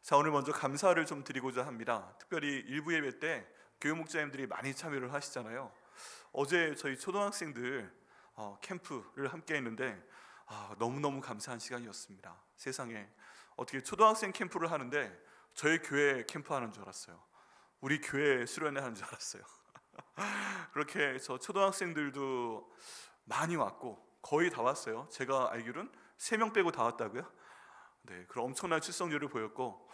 자, 오늘 먼저 감사를 좀 드리고자 합니다. 특별히 일부 예배 때 교육 목자님들이 많이 참여를 하시잖아요. 어제 저희 초등학생들 캠프를 함께 했는데 너무너무 감사한 시간이었습니다. 세상에 어떻게 초등학생 캠프를 하는데 저희 교회 캠프하는 줄 알았어요. 우리 교회 수련회 하는 줄 알았어요. 그렇게 저 초등학생들도 많이 왔고 거의 다 왔어요. 제가 알기로는 3명 빼고 다 왔다고요? 네, 그런 엄청난 출석률을 보였고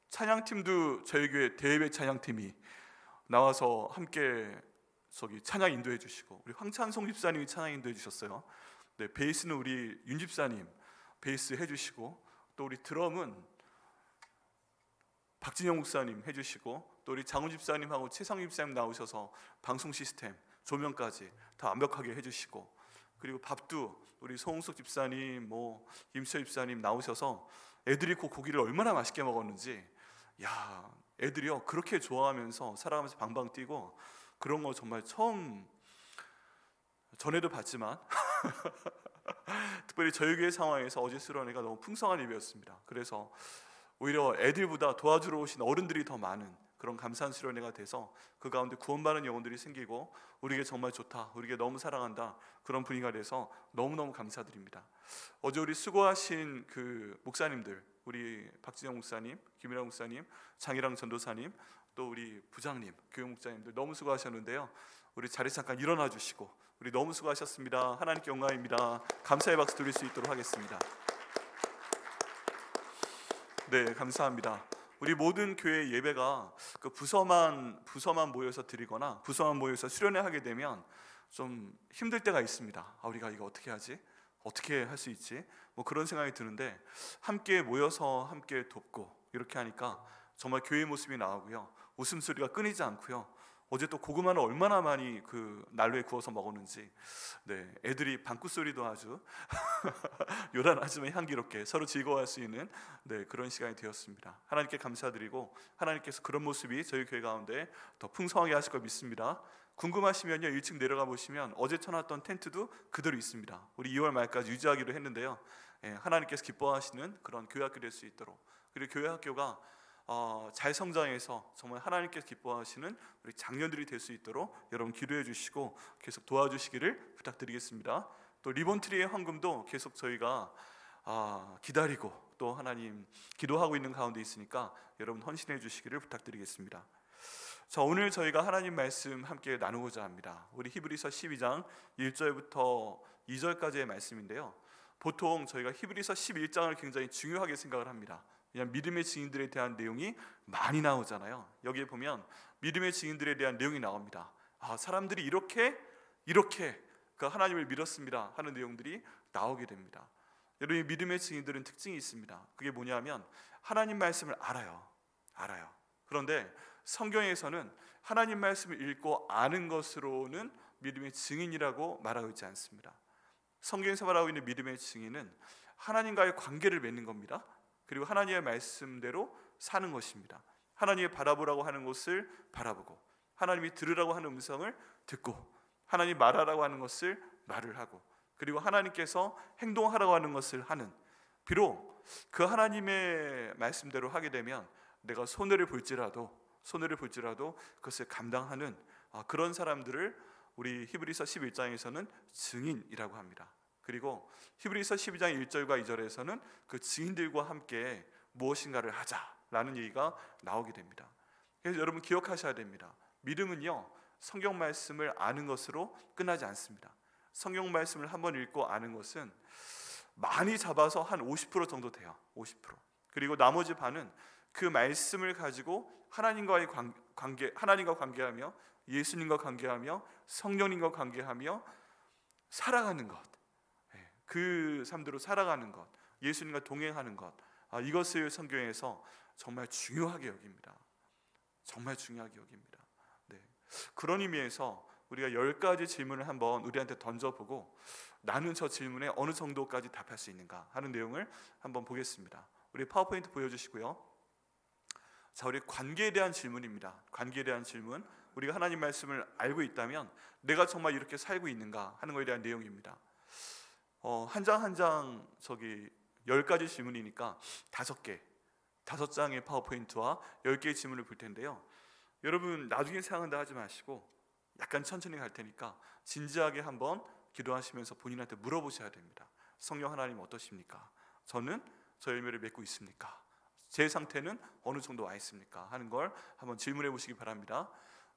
찬양팀도 저희 교회 대예배 찬양팀이 나와서 함께 찬양 인도해 주시고, 우리 황찬송 집사님이 찬양 인도해 주셨어요. 네, 베이스는 우리 윤 집사님 베이스 해주시고, 또 우리 드럼은 박진영 목사님 해주시고, 또 우리 장훈 집사님하고 최상 집사님 나오셔서 방송 시스템 조명까지 다 완벽하게 해주시고, 그리고 밥도 우리 송숙 집사님, 임철 집사님 나오셔서 애들이 그 고기를 얼마나 맛있게 먹었는지, 애들이요 그렇게 좋아하면서 살아가면서 방방 뛰고, 그런 거 정말 처음, 전에도 봤지만 특별히 저희 교회 상황에서 어제 수련회가 너무 풍성한 예배였습니다. 그래서 오히려 애들보다 도와주러 오신 어른들이 더 많은 그런 감사한 수련회가 돼서 그 가운데 구원받는 영혼들이 생기고, 우리에게 정말 좋다, 우리에게 너무 사랑한다, 그런 분위기가 돼서 너무너무 감사드립니다. 어제 우리 수고하신 그 목사님들, 우리 박진영 목사님, 김일환 목사님, 장일랑 전도사님, 또 우리 부장님, 교육 목자님들 너무 수고하셨는데요. 우리 자리 잠깐 일어나 주시고, 우리 너무 수고하셨습니다. 하나님께 영광입니다. 감사의 박수 드릴 수 있도록 하겠습니다. 네, 감사합니다. 우리 모든 교회 예배가 그 부서만 모여서 드리거나 부서만 모여서 수련회 하게 되면 좀 힘들 때가 있습니다. 우리가 이거 어떻게 하지? 어떻게 할 수 있지? 그런 생각이 드는데, 함께 모여서 함께 돕고 이렇게 하니까 정말 교회의 모습이 나오고요, 웃음소리가 끊이지 않고요. 어제 또 고구마를 얼마나 많이 그 난로에 구워서 먹었는지, 네, 애들이 방구소리도 아주 요란하지만 향기롭게 서로 즐거워할 수 있는 그런 시간이 되었습니다. 하나님께 감사드리고, 하나님께서 그런 모습이 저희 교회 가운데 더 풍성하게 하실 걸 믿습니다. 궁금하시면요, 1층 내려가 보시면 어제 쳐놨던 텐트도 그대로 있습니다. 우리 2월 말까지 유지하기로 했는데요, 하나님께서 기뻐하시는 그런 교회 학교 될 수 있도록, 그리고 교회 학교가 잘 성장해서 정말 하나님께서 기뻐하시는 우리 장년들이 될 수 있도록 여러분 기도해 주시고 계속 도와주시기를 부탁드리겠습니다. 또 리본트리의 헌금도 계속 저희가 기다리고 또 하나님 기도하고 있는 가운데 있으니까 여러분 헌신해 주시기를 부탁드리겠습니다. 자, 오늘 저희가 하나님 말씀 함께 나누고자 합니다. 우리 히브리서 12장 1절부터 2절까지의 말씀인데요, 보통 저희가 히브리서 11장을 굉장히 중요하게 생각을 합니다. 그냥 믿음의 증인들에 대한 내용이 많이 나오잖아요. 여기에 보면 믿음의 증인들에 대한 내용이 나옵니다. 사람들이 이렇게 그 하나님을 믿었습니다 하는 내용들이 나오게 됩니다. 여러분, 믿음의 증인들은 특징이 있습니다. 그게 뭐냐면 하나님 말씀을 알아요. 그런데 성경에서는 하나님 말씀을 읽고 아는 것으로는 믿음의 증인이라고 말하고 있지 않습니다. 성경에서 말하고 있는 믿음의 증인은 하나님과의 관계를 맺는 겁니다. 그리고 하나님의 말씀대로 사는 것입니다. 하나님이 바라보라고 하는 것을 바라보고, 하나님이 들으라고 하는 음성을 듣고, 하나님이 말하라고 하는 것을 말을 하고, 그리고 하나님께서 행동하라고 하는 것을 하는, 비록 그 하나님의 말씀대로 하게 되면 내가 손해를 볼지라도 그것을 감당하는 그런 사람들을 우리 히브리서 11장에서는 증인이라고 합니다. 그리고 히브리서 12장 1절과 2절에서는 그 증인들과 함께 무엇인가를 하자라는 얘기가 나오게 됩니다. 그래서 여러분 기억하셔야 됩니다. 믿음은요, 성경 말씀을 아는 것으로 끝나지 않습니다. 성경 말씀을 한번 읽고 아는 것은 많이 잡아서 한 50% 정도 돼요. 50%. 그리고 나머지 반은 그 말씀을 가지고 하나님과 관계하며, 예수님과 관계하며, 성령님과 관계하며 살아가는 것, 그 삶대로 살아가는 것, 예수님과 동행하는 것, 이것을 성경에서 정말 중요하게 여깁니다. 정말 중요하게 여깁니다. 그런 의미에서 우리가 10가지 질문을 한번 우리한테 던져보고, 나는 저 질문에 어느 정도까지 답할 수 있는가 하는 내용을 한번 보겠습니다. 우리 파워포인트 보여주시고요. 자, 우리 관계에 대한 질문입니다. 관계에 대한 질문. 우리가 하나님 말씀을 알고 있다면 내가 정말 이렇게 살고 있는가 하는 것에 대한 내용입니다. 한 장 한 장 10가지 질문이니까 5개 5장의 파워포인트와 10개의 질문을 볼 텐데요. 여러분 나중에 생각한다 하지 마시고 약간 천천히 갈 테니까 진지하게 한번 기도하시면서 본인한테 물어보셔야 됩니다. 성령 하나님 어떠십니까? 저는 저 열매를 맺고 있습니까? 제 상태는 어느 정도 와 있습니까? 하는 걸 한번 질문해 보시기 바랍니다.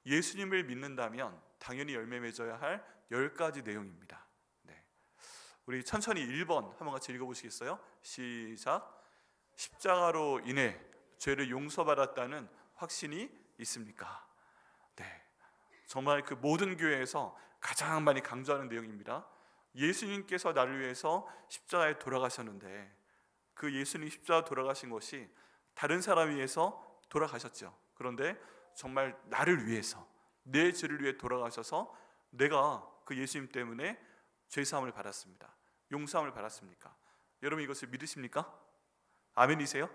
예수님을 믿는다면 당연히 열매 맺어야 할 10가지 내용입니다. 네. 우리 천천히 1번 한번 같이 읽어보시겠어요? 시작. 십자가로 인해 죄를 용서받았다는 확신이 있습니까? 네. 정말 그 모든 교회에서 가장 많이 강조하는 내용입니다. 예수님께서 나를 위해서 십자가에 돌아가셨는데 그 예수님 십자가 돌아가신 것이 다른 사람 위해서 돌아가셨죠. 그런데 정말 나를 위해서, 내 죄를 위해 돌아가셔서 내가 그 예수님 때문에 죄사함을 받았습니다. 용서함을 받았습니까? 여러분 이것을 믿으십니까? 아멘이세요?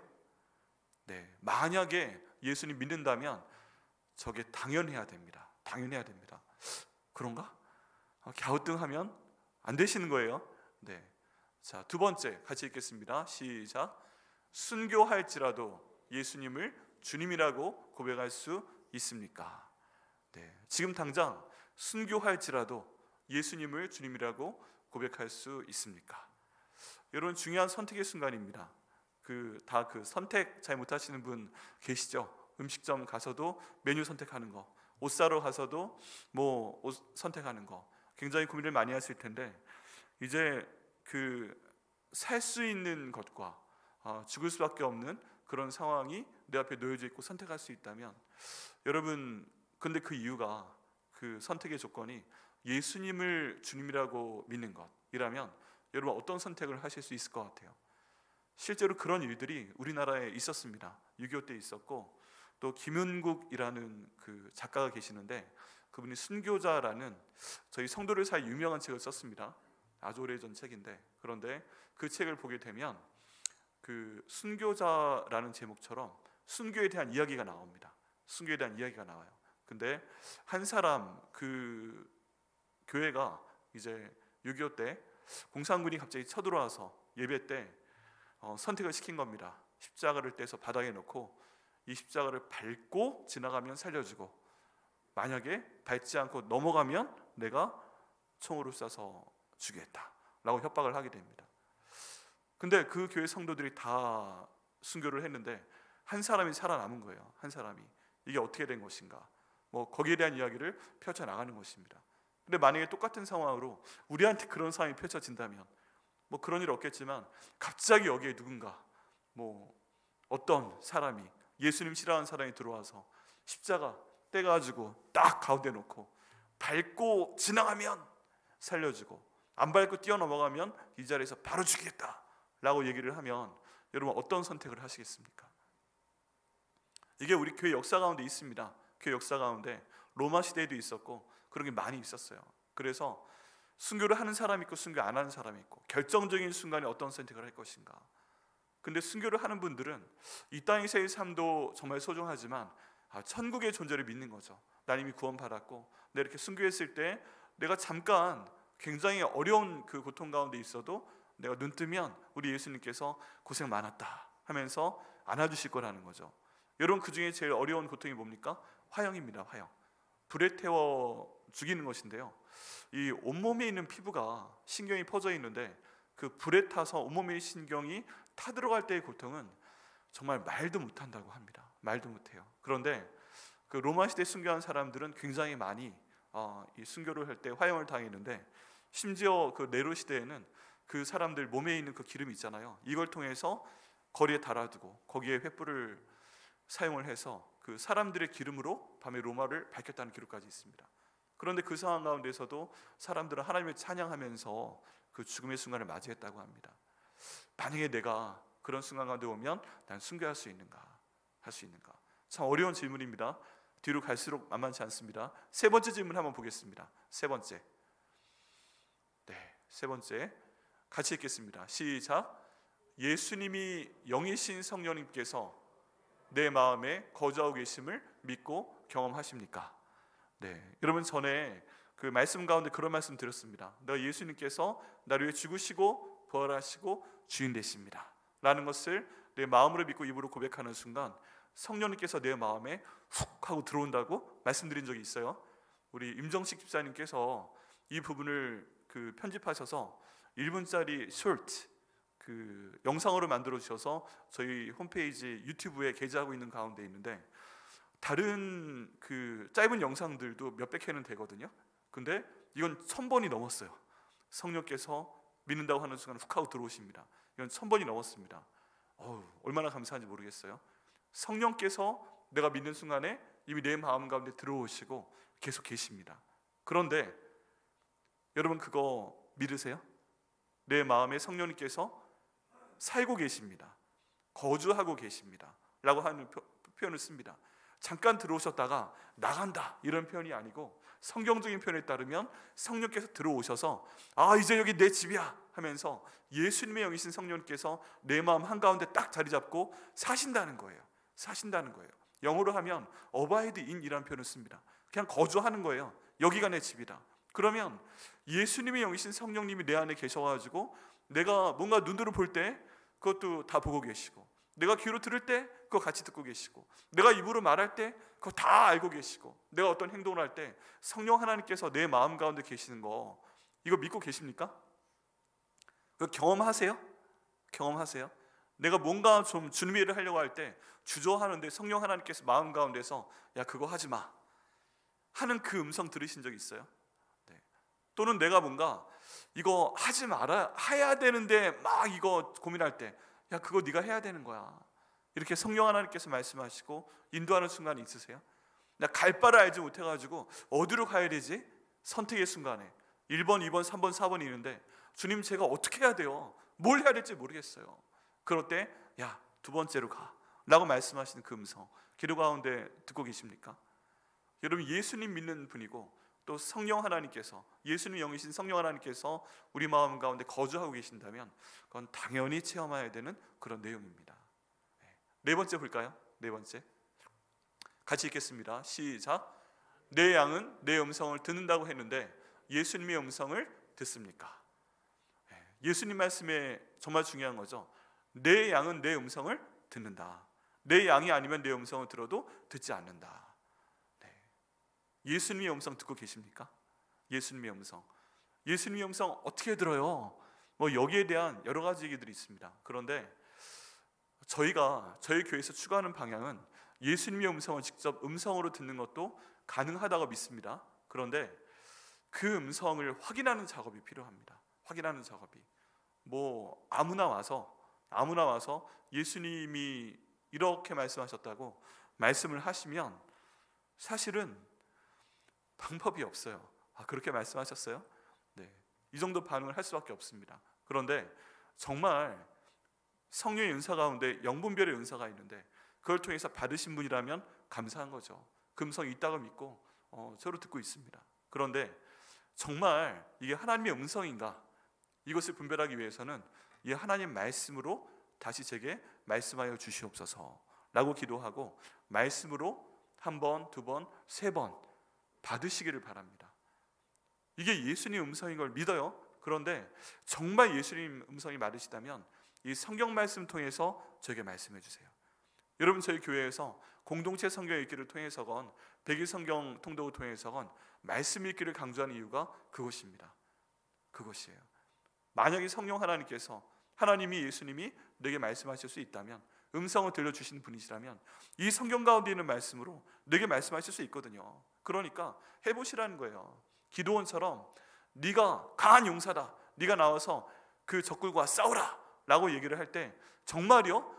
네. 만약에 예수님 믿는다면 저게 당연해야 됩니다. 당연해야 됩니다. 그런가? 갸우뚱하면 안 되시는 거예요. 네. 자, 두 번째 같이 읽겠습니다. 시작. 순교할지라도 예수님을 주님이라고 고백할 수 있습니까? 네. 지금 당장 순교할지라도 예수님을 주님이라고 고백할 수 있습니까? 여러분 중요한 선택의 순간입니다. 그 선택 잘 못하시는 분 계시죠? 음식점 가서도 메뉴 선택하는 거, 옷 사러 가서도 뭐 옷 선택하는 거 굉장히 고민을 많이 하실 텐데 이제 살 수 있는 것과 죽을 수밖에 없는 그런 상황이 내 앞에 놓여져 있고 선택할 수 있다면 여러분 근데 그 이유가 그 선택의 조건이 예수님을 주님이라고 믿는 것이라면 여러분 어떤 선택을 하실 수 있을 것 같아요? 실제로 그런 일들이 우리나라에 있었습니다. 6.25 때 있었고 또 김윤국이라는 그 작가가 계시는데 그분이 순교자라는 저희 성도를 사이 유명한 책을 썼습니다. 아주 오래전 책인데 그런데 그 책을 보게 되면 그 순교자라는 제목처럼 순교에 대한 이야기가 나옵니다. 순교에 대한 이야기가 나와요. 근데 한 사람 그 교회가 이제 6.25 때 공산군이 갑자기 쳐들어와서 예배 때 선택을 시킨 겁니다. 십자가를 떼서 바닥에 놓고 이 십자가를 밟고 지나가면 살려주고 만약에 밟지 않고 넘어가면 내가 총으로 쏴서 죽이겠다라고 협박을 하게 됩니다. 근데 그 교회 성도들이 다 순교를 했는데 한 사람이 살아남은 거예요. 한 사람이. 이게 어떻게 된 것인가? 뭐 거기에 대한 이야기를 펼쳐나가는 것입니다. 근데 만약에 똑같은 상황으로 우리한테 그런 상황이 펼쳐진다면 뭐 그런 일 없겠지만 갑자기 여기에 누군가 뭐 어떤 사람이 예수님 싫어하는 사람이 들어와서 십자가 떼가지고 딱 가운데 놓고 밟고 지나가면 살려주고 안 밟고 뛰어넘어가면 이 자리에서 바로 죽이겠다 라고 얘기를 하면 여러분 어떤 선택을 하시겠습니까? 이게 우리 교회 역사 가운데 있습니다. 교회 역사 가운데 로마 시대에도 있었고 그런 게 많이 있었어요. 그래서 순교를 하는 사람이 있고 순교 안 하는 사람이 있고 결정적인 순간에 어떤 선택을 할 것인가. 근데 순교를 하는 분들은 이 땅에서의 삶도 정말 소중하지만 천국의 존재를 믿는 거죠. 난 이미 구원받았고 내가 이렇게 순교했을 때 내가 잠깐 굉장히 어려운 그 고통 가운데 있어도 내가 눈 뜨면 우리 예수님께서 고생 많았다 하면서 안아주실 거라는 거죠. 여러분 그 중에 제일 어려운 고통이 뭡니까? 화형입니다. 화형. 불에 태워 죽이는 것인데요. 이 온몸에 있는 피부가 신경이 퍼져 있는데 그 불에 타서 온몸의 신경이 타들어갈 때의 고통은 정말 말도 못한다고 합니다. 말도 못해요. 그런데 그 로마 시대 순교한 사람들은 굉장히 많이 이 순교를 할 때 화형을 당했는데 심지어 그 네로 시대에는 그 사람들 몸에 있는 그 기름 있잖아요. 이걸 통해서 거리에 달아두고 거기에 횃불을 사용을 해서 그 사람들의 기름으로 밤에 로마를 밝혔다는 기록까지 있습니다. 그런데 그 상황 가운데서도 사람들은 하나님을 찬양하면서 그 죽음의 순간을 맞이했다고 합니다. 만약에 내가 그런 순간 가운데 오면 난 순교할 수 있는가? 할 수 있는가? 참 어려운 질문입니다. 뒤로 갈수록 만만치 않습니다. 세 번째 질문 한번 보겠습니다. 세 번째. 네, 세 번째. 같이 읽겠습니다. 시작. 예수님이 영이신 성령님께서 내 마음에 거주하고 계심을 믿고 경험하십니까? 네, 여러분 전에 그 말씀 가운데 그런 말씀 드렸습니다. 내가 예수님께서 나를 위해 죽으시고 부활하시고 주인 되십니다 라는 것을 내 마음으로 믿고 입으로 고백하는 순간 성령님께서 내 마음에 훅 하고 들어온다고 말씀드린 적이 있어요. 우리 임정식 집사님께서 이 부분을 편집하셔서 1분짜리 숏 영상으로 만들어 주셔서 저희 홈페이지 유튜브에 게재하고 있는 가운데 있는데, 다른 짧은 영상들도 몇백 회는 되거든요. 근데 이건 1000번이 넘었어요. 성령께서 믿는다고 하는 순간 훅 하고 들어오십니다. 이건 1000번이 넘었습니다. 얼마나 감사한지 모르겠어요. 성령께서 내가 믿는 순간에 이미 내 마음 가운데 들어오시고 계속 계십니다. 그런데 여러분 그거 믿으세요? 내 마음에 성령님께서 살고 계십니다, 거주하고 계십니다 라고 하는 표현을 씁니다. 잠깐 들어오셨다가 나간다 이런 표현이 아니고, 성경적인 표현에 따르면 성령께서 들어오셔서 이제 여기 내 집이야 하면서 예수님의 영이신 성령께서 내 마음 한가운데 딱 자리 잡고 사신다는 거예요. 사신다는 거예요. 영어로 하면 abide in이라는 표현을 씁니다. 그냥 거주하는 거예요. 여기가 내 집이다. 그러면 예수님의 영이신 성령님이 내 안에 계셔가지고 내가 뭔가 눈으로 볼 때 그것도 다 보고 계시고, 내가 귀로 들을 때 그거 같이 듣고 계시고, 내가 입으로 말할 때 그거 다 알고 계시고, 내가 어떤 행동을 할 때 성령 하나님께서 내 마음 가운데 계시는 거, 이거 믿고 계십니까? 그거 경험하세요? 경험하세요? 내가 뭔가 좀 준비를 하려고 할 때 주저하는데 성령 하나님께서 마음 가운데서 야 그거 하지 마 하는 그 음성 들으신 적 있어요? 네. 또는 내가 뭔가 이거 하지 마라 해야 되는데 막 이거 고민할 때 야 그거 네가 해야 되는 거야, 이렇게 성령 하나님께서 말씀하시고 인도하는 순간이 있으세요? 나 갈 바를 알지 못해가지고 어디로 가야 되지? 선택의 순간에 1번, 2번, 3번, 4번이 있는데 주님 제가 어떻게 해야 돼요? 뭘 해야 될지 모르겠어요. 그럴 때 야 두 번째로 가 라고 말씀하시는 그 음성 기도 가운데 듣고 계십니까? 여러분 예수님 믿는 분이고 또 성령 하나님께서, 예수님 영이신 성령 하나님께서 우리 마음 가운데 거주하고 계신다면 그건 당연히 체험해야 되는 그런 내용입니다. 네 번째 볼까요? 네 번째 같이 읽겠습니다. 시작. 내 양은 내 음성을 듣는다고 했는데 예수님의 음성을 듣습니까? 예수님 말씀에 정말 중요한 거죠. 내 양은 내 음성을 듣는다. 내 양이 아니면 내 음성을 들어도 듣지 않는다. 예수님의 음성 듣고 계십니까? 예수님의 음성. 예수님의 음성 어떻게 들어요? 여기에 대한 여러 가지 얘기들이 있습니다. 그런데 저희 교회에서 추구하는 방향은 예수님의 음성을 직접 음성으로 듣는 것도 가능하다고 믿습니다. 그런데 그 음성을 확인하는 작업이 필요합니다. 확인하는 작업이. 아무나 와서 예수님이 이렇게 말씀하셨다고 말씀을 하시면 사실은 방법이 없어요. 그렇게 말씀하셨어요? 네, 이 정도 반응을 할 수밖에 없습니다. 그런데 정말 성령의 은사 가운데 영분별의 은사가 있는데 그걸 통해서 받으신 분이라면 감사한 거죠. 그 음성이 있다고 믿고 저로 듣고 있습니다. 그런데 정말 이게 하나님의 음성인가, 이것을 분별하기 위해서는 이 하나님 말씀으로 다시 제게 말씀하여 주시옵소서 라고 기도하고 말씀으로 한 번, 두 번, 세 번 받으시기를 바랍니다. 이게 예수님 음성인 걸 믿어요. 그런데 정말 예수님 음성이 맞으시다면 이 성경 말씀 통해서 저에게 말씀해 주세요. 여러분 저희 교회에서 공동체 성경 읽기를 통해서건 백일 성경 통독을 통해서건 말씀 읽기를 강조하는 이유가 그것입니다. 그것이에요. 만약에 성령 하나님께서, 하나님이, 예수님이 내게 말씀하실 수 있다면, 음성을 들려주시는 분이시라면 이 성경 가운데 있는 말씀으로 내게 말씀하실 수 있거든요. 그러니까 해보시라는 거예요. 기도원처럼 네가 강한 용사다, 네가 나와서 그 적군과 싸우라 라고 얘기를 할 때 정말요?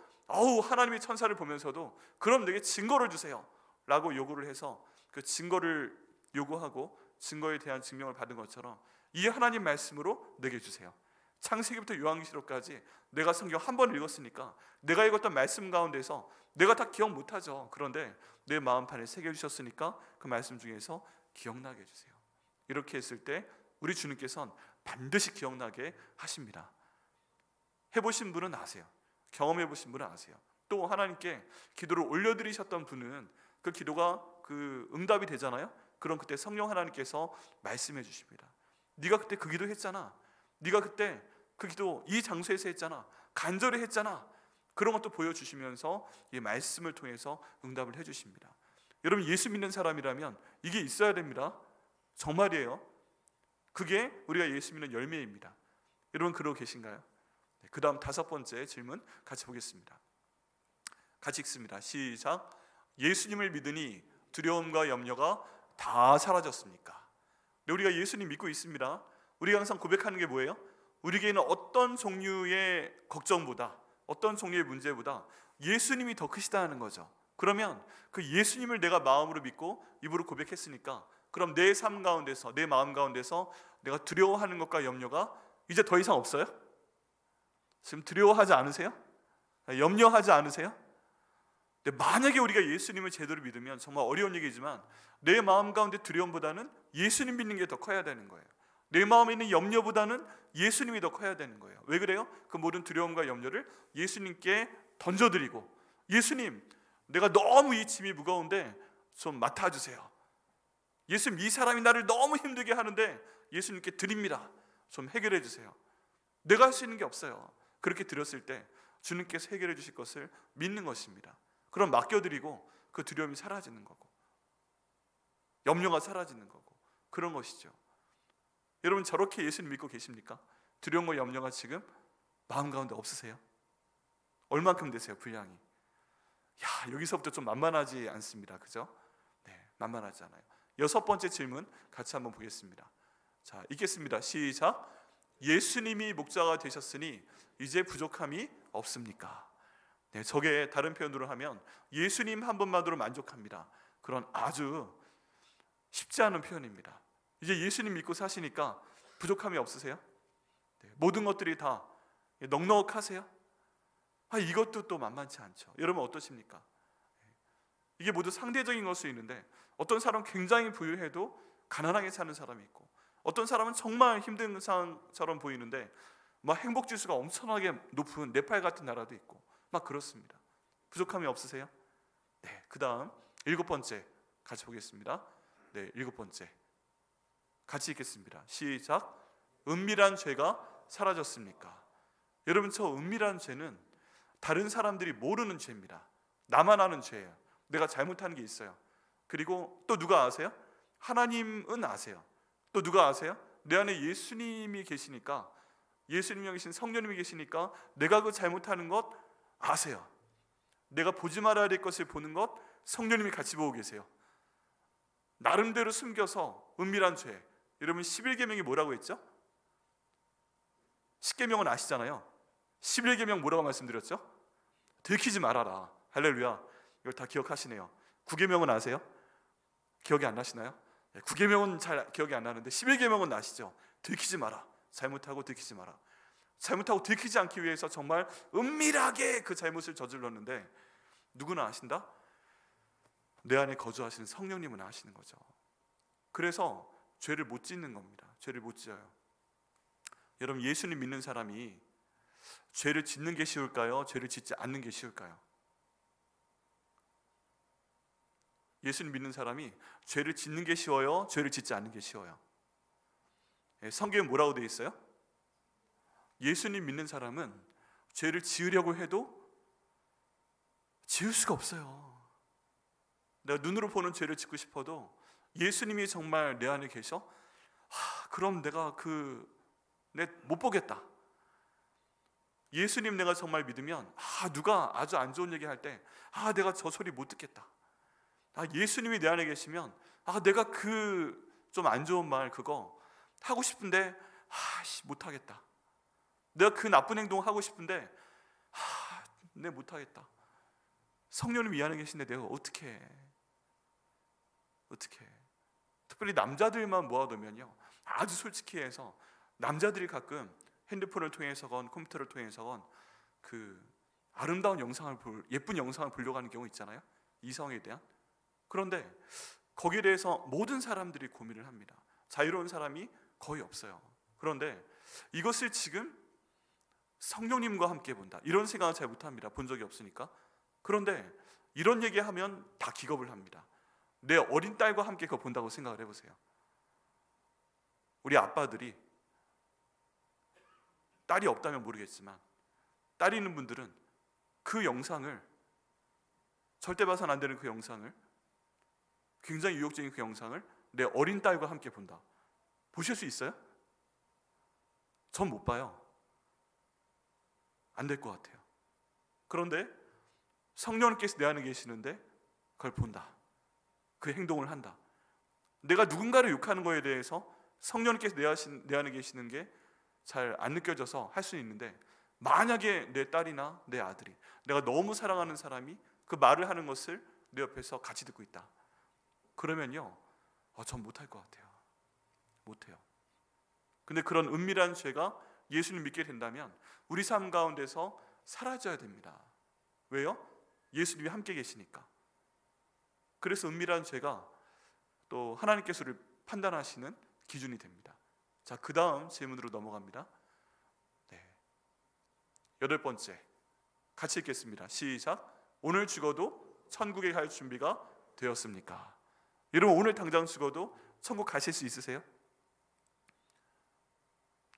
하나님의 천사를 보면서도 그럼 내게 증거를 주세요 라고 요구를 해서 그 증거를 요구하고 증거에 대한 증명을 받은 것처럼 이 하나님 말씀으로 내게 주세요. 창세기부터 요한계시록까지 내가 성경 한 번 읽었으니까 내가 읽었던 말씀 가운데서 내가 다 기억 못하죠. 그런데 내 마음판에 새겨주셨으니까 그 말씀 중에서 기억나게 해주세요. 이렇게 했을 때 우리 주님께서는 반드시 기억나게 하십니다. 해보신 분은 아세요. 경험해보신 분은 아세요. 또 하나님께 기도를 올려드리셨던 분은 그 기도가 응답이 되잖아요. 그럼 그때 성령 하나님께서 말씀해 주십니다. 네가 그때 그 기도 했잖아. 네가 그때 그 기도 이 장소에서 했잖아. 간절히 했잖아. 그런 것도 보여주시면서 이 말씀을 통해서 응답을 해주십니다. 여러분, 예수 믿는 사람이라면 이게 있어야 됩니다. 정말이에요. 그게 우리가 예수 믿는 열매입니다. 여러분, 그러고 계신가요? 그 다음 5번째 질문 같이 보겠습니다. 같이 읽습니다. 시작. 예수님을 믿으니 두려움과 염려가 다 사라졌습니까? 네, 우리가 예수님 믿고 있습니다. 우리가 항상 고백하는 게 뭐예요? 우리에게는 어떤 종류의 걱정보다, 어떤 종류의 문제보다 예수님이 더 크시다는 거죠. 그러면 그 예수님을 내가 마음으로 믿고 입으로 고백했으니까, 그럼 내 삶 가운데서, 내 마음 가운데서 내가 두려워하는 것과 염려가 이제 더 이상 없어요? 지금 두려워하지 않으세요? 염려하지 않으세요? 근데 만약에 우리가 예수님을 제대로 믿으면, 정말 어려운 얘기지만 내 마음 가운데 두려움보다는 예수님 믿는 게 더 커야 되는 거예요. 내 마음에 있는 염려보다는 예수님이 더 커야 되는 거예요. 왜 그래요? 그 모든 두려움과 염려를 예수님께 던져드리고, 예수님, 내가 너무 이 짐이 무거운데 좀 맡아주세요. 예수님, 이 사람이 나를 너무 힘들게 하는데 예수님께 드립니다. 좀 해결해 주세요. 내가 할 수 있는 게 없어요. 그렇게 드렸을 때 주님께서 해결해 주실 것을 믿는 것입니다. 그럼 맡겨드리고 그 두려움이 사라지는 거고, 염려가 사라지는 거고, 그런 것이죠. 여러분, 저렇게 예수님 믿고 계십니까? 두려움과 염려가 지금 마음 가운데 없으세요? 얼만큼 되세요, 분량이? 야, 여기서부터 좀 만만하지 않습니다. 그죠? 네, 만만하지 않아요. 6번째 질문 같이 한번 보겠습니다. 자, 읽겠습니다. 시작. 예수님이 목자가 되셨으니 이제 부족함이 없습니까? 네, 저게 다른 표현으로 하면 예수님 한 분만으로 만족합니다. 그런 아주 쉽지 않은 표현입니다. 이제 예수님 믿고 사시니까 부족함이 없으세요? 네, 모든 것들이 다 넉넉하세요? 이것도 또 만만치 않죠. 여러분, 어떠십니까? 이게 모두 상대적인 걸 수 있는데, 어떤 사람은 굉장히 부유해도 가난하게 사는 사람이 있고, 어떤 사람은 정말 힘든 상황처럼 보이는데 막 행복지수가 엄청나게 높은 네팔 같은 나라도 있고, 막 그렇습니다. 부족함이 없으세요? 네, 그 다음 7번째 같이 보겠습니다. 네, 7번째 같이 읽겠습니다. 시작. 은밀한 죄가 사라졌습니까? 여러분, 저 은밀한 죄는 다른 사람들이 모르는 죄입니다. 나만 아는 죄예요. 내가 잘못한 게 있어요. 그리고 또 누가 아세요? 하나님은 아세요. 또 누가 아세요? 내 안에 예수님이 계시니까, 예수님이 계신 성령님이 계시니까 내가 그 잘못하는 것 아세요. 내가 보지 말아야 될 것을 보는 것 성령님이 같이 보고 계세요. 나름대로 숨겨서 은밀한 죄. 여러분, 11계명이 뭐라고 했죠? 10계명은 아시잖아요. 11계명 뭐라고 말씀드렸죠? 들키지 말아라. 할렐루야. 이걸 다 기억하시네요. 9계명은 아세요? 기억이 안 나시나요? 9계명은 잘 기억이 안 나는데 11계명은 나시죠? 들키지 마라. 잘못하고 들키지 마라. 잘못하고 들키지 않기 위해서 정말 은밀하게 그 잘못을 저질렀는데, 누구나 아신다? 내 안에 거주하시는 성령님은 아시는 거죠. 그래서 죄를 못 짓는 겁니다. 죄를 못 지어요. 여러분, 예수님 믿는 사람이 죄를 짓는 게 쉬울까요? 죄를 짓지 않는 게 쉬울까요? 예수님 믿는 사람이 죄를 짓는 게 쉬워요? 죄를 짓지 않는 게 쉬워요? 성경에 뭐라고 되어 있어요? 예수님 믿는 사람은 죄를 지으려고 해도 지을 수가 없어요. 내가 눈으로 보는 죄를 짓고 싶어도 예수님이 정말 내 안에 계셔? 그럼 내가 못 보겠다. 예수님 내가 정말 믿으면 누가 아주 안 좋은 얘기 할 때 내가 저 소리 못 듣겠다. 예수님이 내 안에 계시면 내가 그 좀 안 좋은 말 그거 하고 싶은데 못하겠다. 내가 그 나쁜 행동 하고 싶은데 내 못하겠다. 성령님이 이 안에 계신데 내가 어떻게 해? 특별히 남자들만 모아두면요, 아주 솔직히 해서 남자들이 가끔 핸드폰을 통해서건 컴퓨터를 통해서건 그 아름다운 영상을 예쁜 영상을 보려고 하는 경우 있잖아요. 이성에 대한. 그런데 거기에 대해서 모든 사람들이 고민을 합니다. 자유로운 사람이 거의 없어요. 그런데 이것을 지금 성령님과 함께 본다, 이런 생각은 잘 못합니다. 본 적이 없으니까. 그런데 이런 얘기하면 다 기겁을 합니다. 내 어린 딸과 함께 그거 본다고 생각을 해보세요. 우리 아빠들이, 딸이 없다면 모르겠지만 딸이 있는 분들은 그 영상을, 절대 봐서는 안 되는 그 영상을, 굉장히 유혹적인 그 영상을 내 어린 딸과 함께 본다. 보실 수 있어요? 전 못 봐요. 안 될 것 같아요. 그런데 성령님께서 내 안에 계시는데 그걸 본다. 그 행동을 한다. 내가 누군가를 욕하는 거에 대해서 성령님께서 내 안에 계시는 게 잘 안 느껴져서 할 수 있는데, 만약에 내 딸이나 내 아들이, 내가 너무 사랑하는 사람이 그 말을 하는 것을 내 옆에서 같이 듣고 있다, 그러면요, 전 못할 것 같아요. 못해요. 근데 그런 은밀한 죄가 예수님 믿게 된다면 우리 삶 가운데서 사라져야 됩니다. 왜요? 예수님이 함께 계시니까. 그래서 은밀한 죄가 또 하나님께서 우리를 판단하시는 기준이 됩니다. 자, 그 다음 질문으로 넘어갑니다. 네. 8번째, 같이 읽겠습니다. 시작. 오늘 죽어도 천국에 갈 준비가 되었습니까? 여러분, 오늘 당장 죽어도 천국 가실 수 있으세요?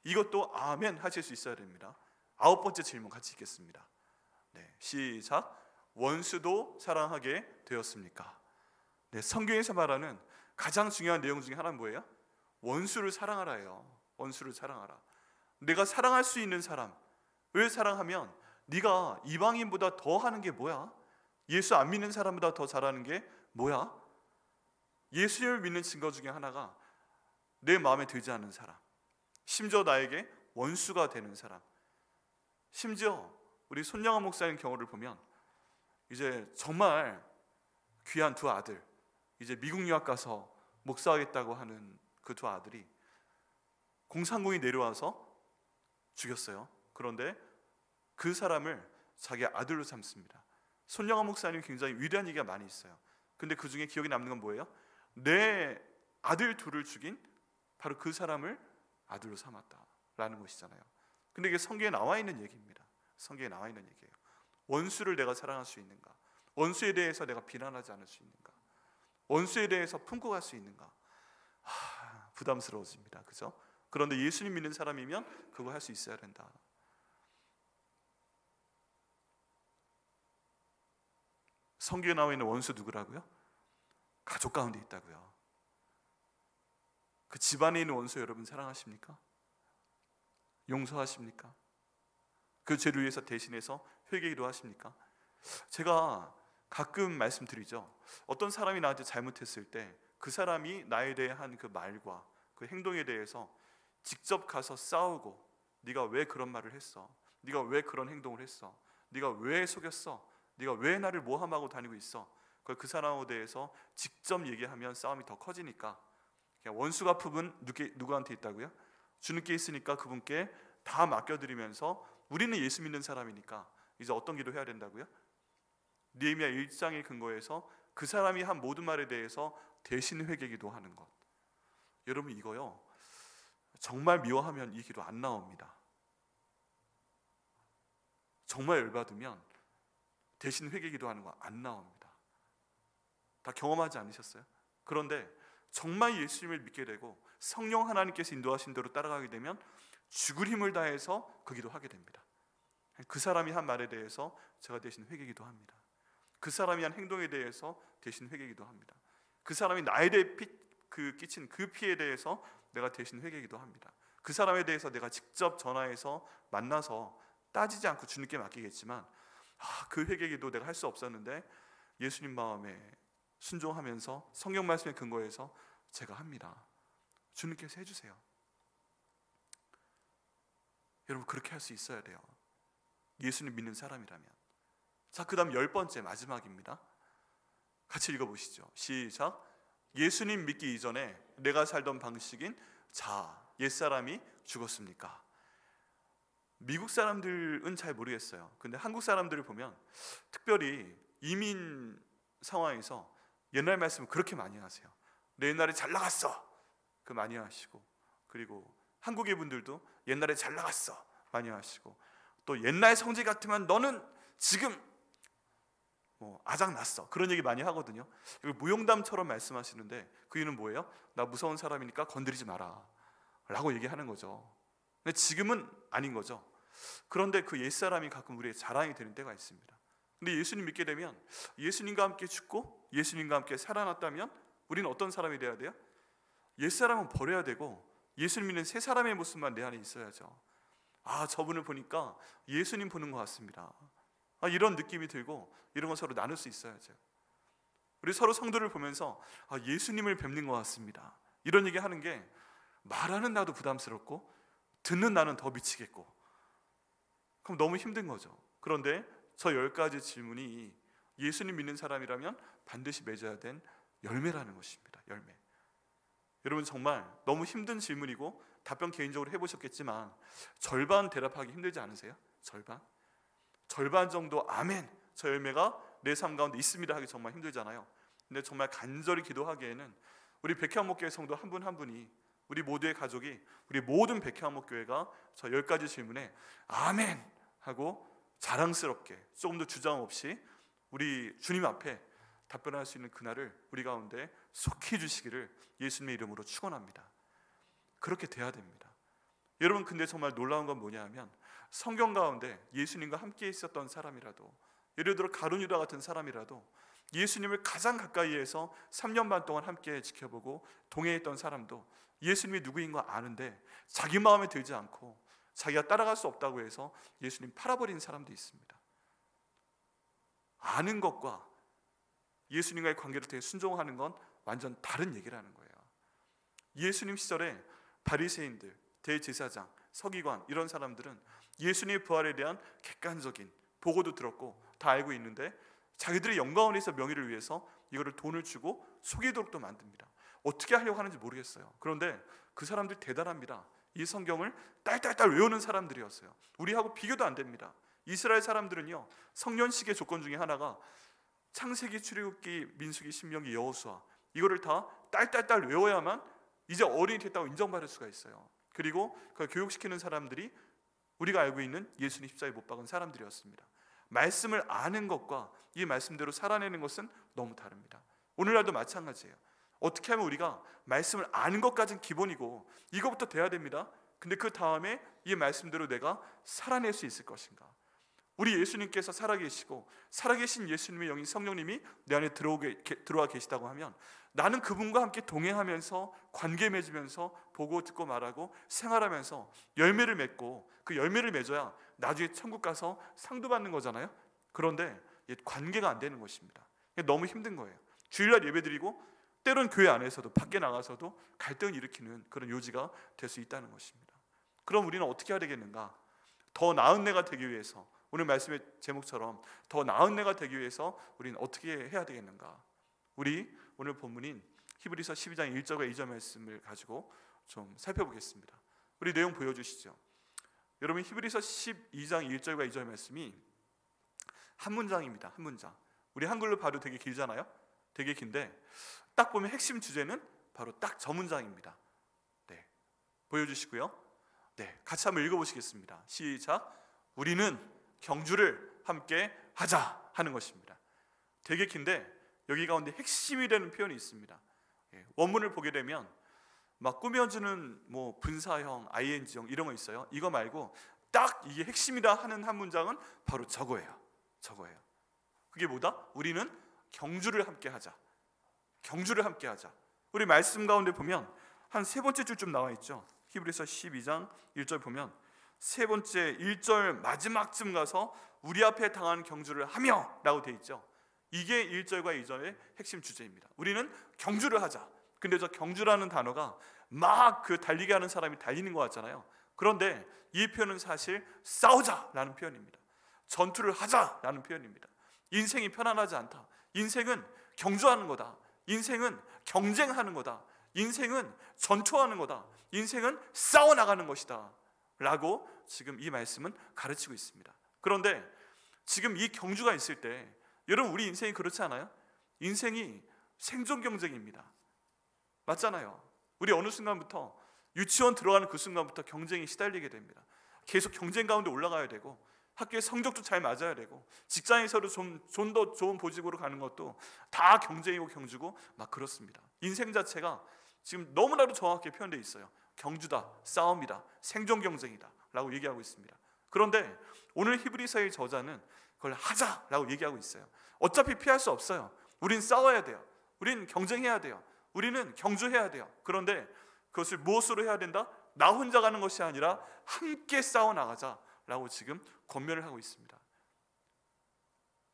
이것도 아멘 하실 수 있어야 됩니다. 9번째 질문 같이 읽겠습니다. 네, 시작. 원수도 사랑하게 되었습니까? 네, 성경에서 말하는 가장 중요한 내용 중에 하나는 뭐예요? 원수를 사랑하라예요. 원수를 사랑하라. 내가 사랑할 수 있는 사람, 왜 사랑하면 네가 이방인보다 더 하는 게 뭐야? 예수 안 믿는 사람보다 더 잘하는 게 뭐야? 예수님을 믿는 증거 중에 하나가 내 마음에 들지 않는 사람, 심지어 나에게 원수가 되는 사람, 심지어 우리 손양원 목사님 경우를 보면 이제 정말 귀한 두 아들, 이제 미국 유학 가서 목사하겠다고 하는 그 두 아들이 공산군이 내려와서 죽였어요. 그런데 그 사람을 자기 아들로 삼습니다. 손양원 목사님 굉장히 위대한 얘기가 많이 있어요. 근데 그 중에 기억에 남는 건 뭐예요? 내 아들 둘을 죽인 바로 그 사람을 아들로 삼았다라는 것이잖아요. 근데 이게 성경에 나와 있는 얘기입니다. 성경에 나와 있는 얘기예요. 원수를 내가 사랑할 수 있는가? 원수에 대해서 내가 비난하지 않을 수 있는가? 원수에 대해서 품고 갈 수 있는가? 부담스러워집니다. 그죠? 그런데 예수님 믿는 사람이면 그거 할 수 있어야 된다. 성경에 나와 있는 원수 누구라고요? 가족 가운데 있다고요. 그 집안에 있는 원수 여러분 사랑하십니까? 용서하십니까? 그 죄를 위해서 대신해서 회개기도 하십니까? 제가 가끔 말씀드리죠. 어떤 사람이 나한테 잘못했을 때 그 사람이 나에 대해 한 그 말과 그 행동에 대해서 직접 가서 싸우고, 네가 왜 그런 말을 했어? 네가 왜 그런 행동을 했어? 네가 왜 속였어? 네가 왜 나를 모함하고 다니고 있어? 그걸 그 사람에 대해서 직접 얘기하면 싸움이 더 커지니까, 원수가 품은 누구한테 있다고요? 주님께 있으니까 그분께 다 맡겨드리면서, 우리는 예수 믿는 사람이니까 이제 어떤 기도 해야 된다고요? 느헤미야 1장의 근거에서 그 사람이 한 모든 말에 대해서 대신 회개기도 하는 것. 여러분, 이거요, 정말 미워하면 이 기도 안 나옵니다. 정말 열받으면 대신 회개기도 하는 거 안 나옵니다. 다 경험하지 않으셨어요? 그런데 정말 예수님을 믿게 되고 성령 하나님께서 인도하신 대로 따라가게 되면 죽을 힘을 다해서 그 기도하게 됩니다. 그 사람이 한 말에 대해서 제가 대신 회개기도 합니다. 그 사람이 한 행동에 대해서 대신 회개기도 합니다. 그 사람이 나에 대해 끼친 그 피해에 대해서 내가 대신 회개기도 합니다. 그 사람에 대해서 내가 직접 전화해서 만나서 따지지 않고 주님께 맡기겠지만, 그 회개기도 내가 할 수 없었는데 예수님 마음에 순종하면서 성경 말씀에 근거해서 제가 합니다. 주님께서 해주세요. 여러분, 그렇게 할 수 있어야 돼요. 예수님 믿는 사람이라면. 자, 그 다음 10번째, 마지막입니다. 같이 읽어보시죠. 시작. 예수님 믿기 이전에 내가 살던 방식인 옛사람이 죽었습니까? 미국 사람들은 잘 모르겠어요. 근데 한국 사람들을 보면 특별히 이민 상황에서 옛날 말씀을 그렇게 많이 하세요. 내 옛날에 잘 나갔어, 그 많이 하시고, 그리고 한국의 분들도 옛날에 잘 나갔어 많이 하시고, 또 옛날 성질 같으면 너는 지금 아작났어, 그런 얘기 많이 하거든요. 이걸 무용담처럼 말씀하시는데 그 이유는 뭐예요? 나 무서운 사람이니까 건드리지 마라 라고 얘기하는 거죠. 근데 지금은 아닌 거죠. 그런데 그 옛사람이 가끔 우리의 자랑이 되는 때가 있습니다. 근데 예수님 믿게 되면, 예수님과 함께 죽고 예수님과 함께 살아났다면 우리는 어떤 사람이 돼야 돼요? 옛사람은 버려야 되고 예수님 믿는 새 사람의 모습만 내 안에 있어야죠. 저분을 보니까 예수님 보는 것 같습니다. 이런 느낌이 들고 이런 거 서로 나눌 수 있어야죠. 우리 서로 성도를 보면서 예수님을 뵙는 것 같습니다, 이런 얘기 하는 게 말하는 나도 부담스럽고 듣는 나는 더 미치겠고, 그럼 너무 힘든 거죠. 그런데 저 10가지 질문이 예수님 믿는 사람이라면 반드시 맺어야 된 열매라는 것입니다. 열매. 여러분, 정말 너무 힘든 질문이고 답변 개인적으로 해보셨겠지만 절반 대답하기 힘들지 않으세요? 절반 정도 아멘, 저 열매가 내 삶 가운데 있습니다 하기 정말 힘들잖아요. 근데 정말 간절히 기도하기에는 우리 백향목교회 성도 한 분 한 분이, 우리 모두의 가족이, 우리 모든 백향목교회가 저 10가지 질문에 아멘 하고 자랑스럽게 조금 더 주장 없이 우리 주님 앞에 답변할 수 있는 그날을 우리 가운데 속히 주시기를 예수님의 이름으로 축원합니다. 그렇게 돼야 됩니다. 여러분, 근데 정말 놀라운 건 뭐냐 하면, 성경 가운데 예수님과 함께 있었던 사람이라도, 예를 들어 가룟유다 같은 사람이라도 예수님을 가장 가까이에서 3년 반 동안 함께 지켜보고 동행했던 사람도 예수님이 누구인 거 아는데 자기 마음에 들지 않고 자기가 따라갈 수 없다고 해서 예수님 팔아버린 사람도 있습니다. 아는 것과 예수님과의 관계를 되게 순종하는 건 완전 다른 얘기라는 거예요. 예수님 시절에 바리새인들, 대제사장, 서기관 이런 사람들은 예수님의 부활에 대한 객관적인 보고도 들었고 다 알고 있는데 자기들의 영광을 위해서, 명예를 위해서 이거를 돈을 주고 속이도록도 만듭니다. 어떻게 하려고 하는지 모르겠어요. 그런데 그 사람들 대단합니다. 이 성경을 딸딸딸 외우는 사람들이었어요. 우리하고 비교도 안 됩니다. 이스라엘 사람들은요, 성년식의 조건 중에 하나가 창세기, 출애굽기, 민수기, 신명기, 여호수아, 이거를 다 딸딸딸 외워야만 이제 어린이 됐다고 인정받을 수가 있어요. 그리고 그 교육시키는 사람들이 우리가 알고 있는 예수님 십자가에 못 박은 사람들이었습니다. 말씀을 아는 것과 이 말씀대로 살아내는 것은 너무 다릅니다. 오늘날도 마찬가지예요. 어떻게 하면 우리가 말씀을 아는 것까지는 기본이고 이것부터 돼야 됩니다. 근데 그 다음에 이 말씀대로 내가 살아낼 수 있을 것인가? 우리 예수님께서 살아계시고 살아계신 예수님의 영인 성령님이 내 안에 들어와 계시다고 하면 나는 그분과 함께 동행하면서 관계 맺으면서 보고 듣고 말하고 생활하면서 열매를 맺고 그 열매를 맺어야 나중에 천국 가서 상도 받는 거잖아요. 그런데 관계가 안 되는 것입니다. 너무 힘든 거예요. 주일날 예배드리고 때론 교회 안에서도 밖에 나가서도 갈등을 일으키는 그런 요지가 될 수 있다는 것입니다. 그럼 우리는 어떻게 해야 되겠는가? 더 나은 내가 되기 위해서, 오늘 말씀의 제목처럼 더 나은 내가 되기 위해서 우리는 어떻게 해야 되겠는가? 우리 오늘 본문인 히브리서 12장 1절과 2절 말씀을 가지고 좀 살펴보겠습니다. 우리 내용 보여주시죠. 여러분, 히브리서 12장 1절과 2절 말씀이 한 문장입니다. 한 문장. 우리 한글로 봐도 되게 길잖아요. 되게 긴데 딱 보면 핵심 주제는 바로 딱 저 문장입니다. 네, 보여주시고요. 네, 같이 한번 읽어보시겠습니다. 시작. 우리는 경주를 함께 하자 하는 것입니다. 되게 긴데 여기 가운데 핵심이 되는 표현이 있습니다. 원문을 보게 되면 막 꾸며주는 뭐 분사형, ing형 이런 거 있어요. 이거 말고 딱 이게 핵심이다 하는 한 문장은 바로 저거예요. 그게 뭐다? 우리는 경주를 함께 하자. 경주를 함께 하자. 우리 말씀 가운데 보면 한 세 번째 줄쯤 나와 있죠. 히브리서 12장 1절 보면 세 번째 1절 마지막쯤 가서 우리 앞에 당한 경주를 하며 라고 돼 있죠. 이게 1절과 2절의 핵심 주제입니다. 우리는 경주를 하자. 근데 저 경주라는 단어가 막 그 달리게 하는 사람이 달리는 것 같잖아요. 그런데 이 표현은 사실 싸우자라는 표현입니다. 전투를 하자라는 표현입니다. 인생이 편안하지 않다. 인생은 경주하는 거다. 인생은 경쟁하는 거다. 인생은 전투하는 거다. 인생은 싸워나가는 것이다 라고 지금 이 말씀은 가르치고 있습니다. 그런데 지금 이 경주가 있을 때 여러분, 우리 인생이 그렇지 않아요? 인생이 생존 경쟁입니다. 맞잖아요. 우리 어느 순간부터 유치원 들어가는 그 순간부터 경쟁에 시달리게 됩니다. 계속 경쟁 가운데 올라가야 되고 학교에 성적도 잘 맞아야 되고 직장에서도 좀 더 좋은 보직으로 가는 것도 다 경쟁이고 경주고 막 그렇습니다. 인생 자체가 지금 너무나도 정확하게 표현되어 있어요. 경주다, 싸움이다, 생존 경쟁이다 라고 얘기하고 있습니다. 그런데 오늘 히브리서의 저자는 그걸 하자라고 얘기하고 있어요. 어차피 피할 수 없어요. 우린 싸워야 돼요. 우린 경쟁해야 돼요. 우리는 경주해야 돼요. 그런데 그것을 무엇으로 해야 된다? 나 혼자 가는 것이 아니라 함께 싸워나가자라고 지금 권면을 하고 있습니다.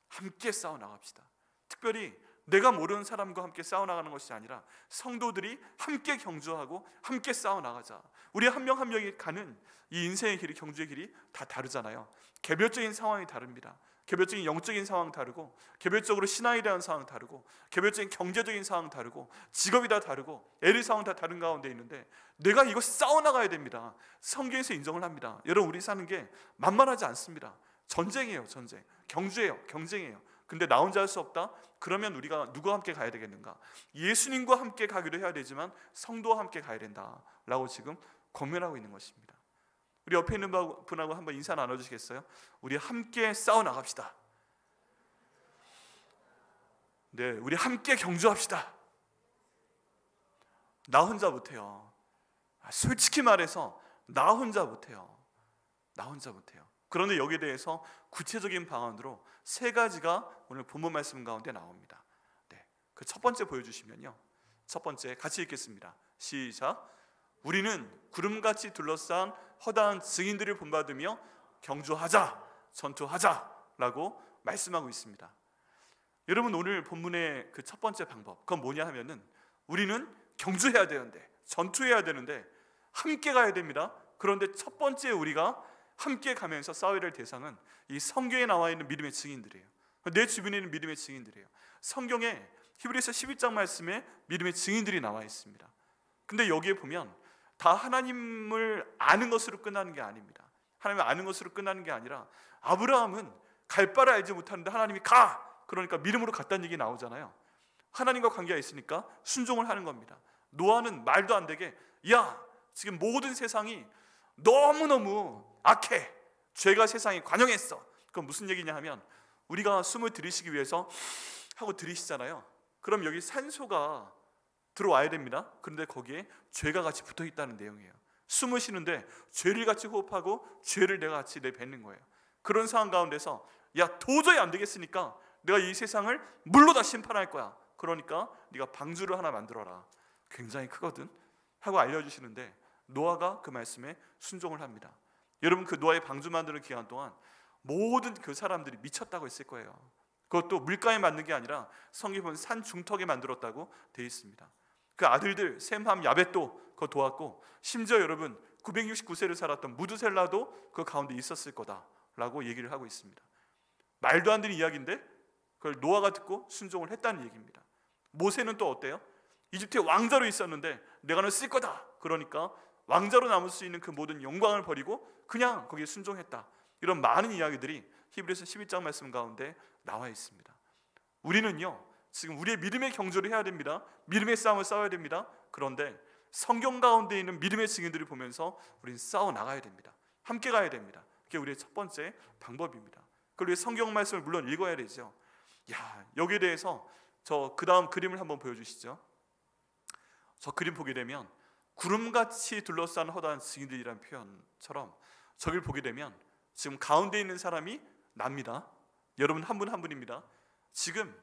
함께 싸워나갑시다. 특별히 내가 모르는 사람과 함께 싸워나가는 것이 아니라 성도들이 함께 경주하고 함께 싸워나가자. 우리 한 명 한 명이 가는 이 인생의 길이, 경주의 길이 다 다르잖아요. 개별적인 상황이 다릅니다. 개별적인 영적인 상황 다르고, 개별적으로 신앙에 대한 상황 다르고, 개별적인 경제적인 상황 다르고, 직업이 다 다르고, 애리 상황 다 다른 가운데 있는데 내가 이거 싸워나가야 됩니다. 성경에서 인정을 합니다. 여러분, 우리 사는 게 만만하지 않습니다. 전쟁이에요. 전쟁. 경주예요. 경쟁이에요. 근데 나 혼자 할 수 없다? 그러면 우리가 누구와 함께 가야 되겠는가? 예수님과 함께 가기도 해야 되지만 성도와 함께 가야 된다라고 지금 권면하고 있는 것입니다. 우리 옆에 있는 분하고 한번 인사 나눠주시겠어요? 우리 함께 싸워나갑시다. 네, 우리 함께 경주합시다. 나 혼자 못해요. 솔직히 말해서 나 혼자 못해요. 나 혼자 못해요. 그런데 여기에 대해서 구체적인 방안으로 세 가지가 오늘 본문 말씀 가운데 나옵니다. 네, 그 첫 번째 보여주시면요, 첫 번째 같이 읽겠습니다. 시작. 우리는 구름같이 둘러싼 허다한 증인들을 본받으며 경주하자, 전투하자라고 말씀하고 있습니다. 여러분, 오늘 본문의 그 첫 번째 방법, 그건 뭐냐 하면은 우리는 경주해야 되는데, 전투해야 되는데 함께 가야 됩니다. 그런데 첫 번째 우리가 함께 가면서 싸워야 될 대상은 이 성경에 나와 있는 믿음의 증인들이에요. 내 주변에 있는 믿음의 증인들이에요. 성경에 히브리서 11장 말씀에 믿음의 증인들이 나와 있습니다. 근데 여기에 보면 다 하나님을 아는 것으로 끝나는 게 아닙니다. 하나님을 아는 것으로 끝나는 게 아니라 아브라함은 갈 바를 알지 못하는데 하나님이 가! 그러니까 믿음으로 갔다는 얘기 나오잖아요. 하나님과 관계가 있으니까 순종을 하는 겁니다. 노아는 말도 안 되게, 야, 지금 모든 세상이 너무너무 악해, 죄가 세상에 관영했어. 그건 무슨 얘기냐 하면, 우리가 숨을 들이쉬기 위해서 하고 들이쉬잖아요. 그럼 여기 산소가 들어와야 됩니다. 그런데 거기에 죄가 같이 붙어 있다는 내용이에요. 숨을 쉬는데 죄를 같이 호흡하고 죄를 내가 같이 내뱉는 거예요. 그런 상황 가운데서 야, 도저히 안 되겠으니까 내가 이 세상을 물로 다 심판할 거야. 그러니까 네가 방주를 하나 만들어라. 굉장히 크거든 하고 알려주시는데 노아가 그 말씀에 순종을 합니다. 여러분, 그 노아의 방주 만드는 기간 동안 모든 그 사람들이 미쳤다고 했을 거예요. 그것도 물가에 만든 게 아니라 성경에 보면 산 중턱에 만들었다고 되어 있습니다. 그 아들들 셈, 함, 야벳도 그거 도왔고, 심지어 여러분 969세를 살았던 무드셀라도 그 가운데 있었을 거다라고 얘기를 하고 있습니다. 말도 안 되는 이야기인데 그걸 노아가 듣고 순종을 했다는 얘기입니다. 모세는 또 어때요? 이집트의 왕자로 있었는데 내가 너 쓸 거다. 그러니까 왕자로 남을 수 있는 그 모든 영광을 버리고 그냥 거기에 순종했다. 이런 많은 이야기들이 히브리서 11장 말씀 가운데 나와 있습니다. 우리는요, 지금 우리의 믿음의 경주를 해야 됩니다. 믿음의 싸움을 싸워야 됩니다. 그런데 성경 가운데 있는 믿음의 증인들을 보면서 우리는 싸워 나가야 됩니다. 함께 가야 됩니다. 그게 우리의 첫 번째 방법입니다. 그리고 성경 말씀을 물론 읽어야 되죠. 야, 여기에 대해서 저 그 다음 그림을 한번 보여주시죠. 저 그림 보게 되면 구름같이 둘러싼 허다한 증인들이라는 표현처럼 저길 보게 되면 지금 가운데 있는 사람이 납니다. 여러분 한 분 한 분입니다. 지금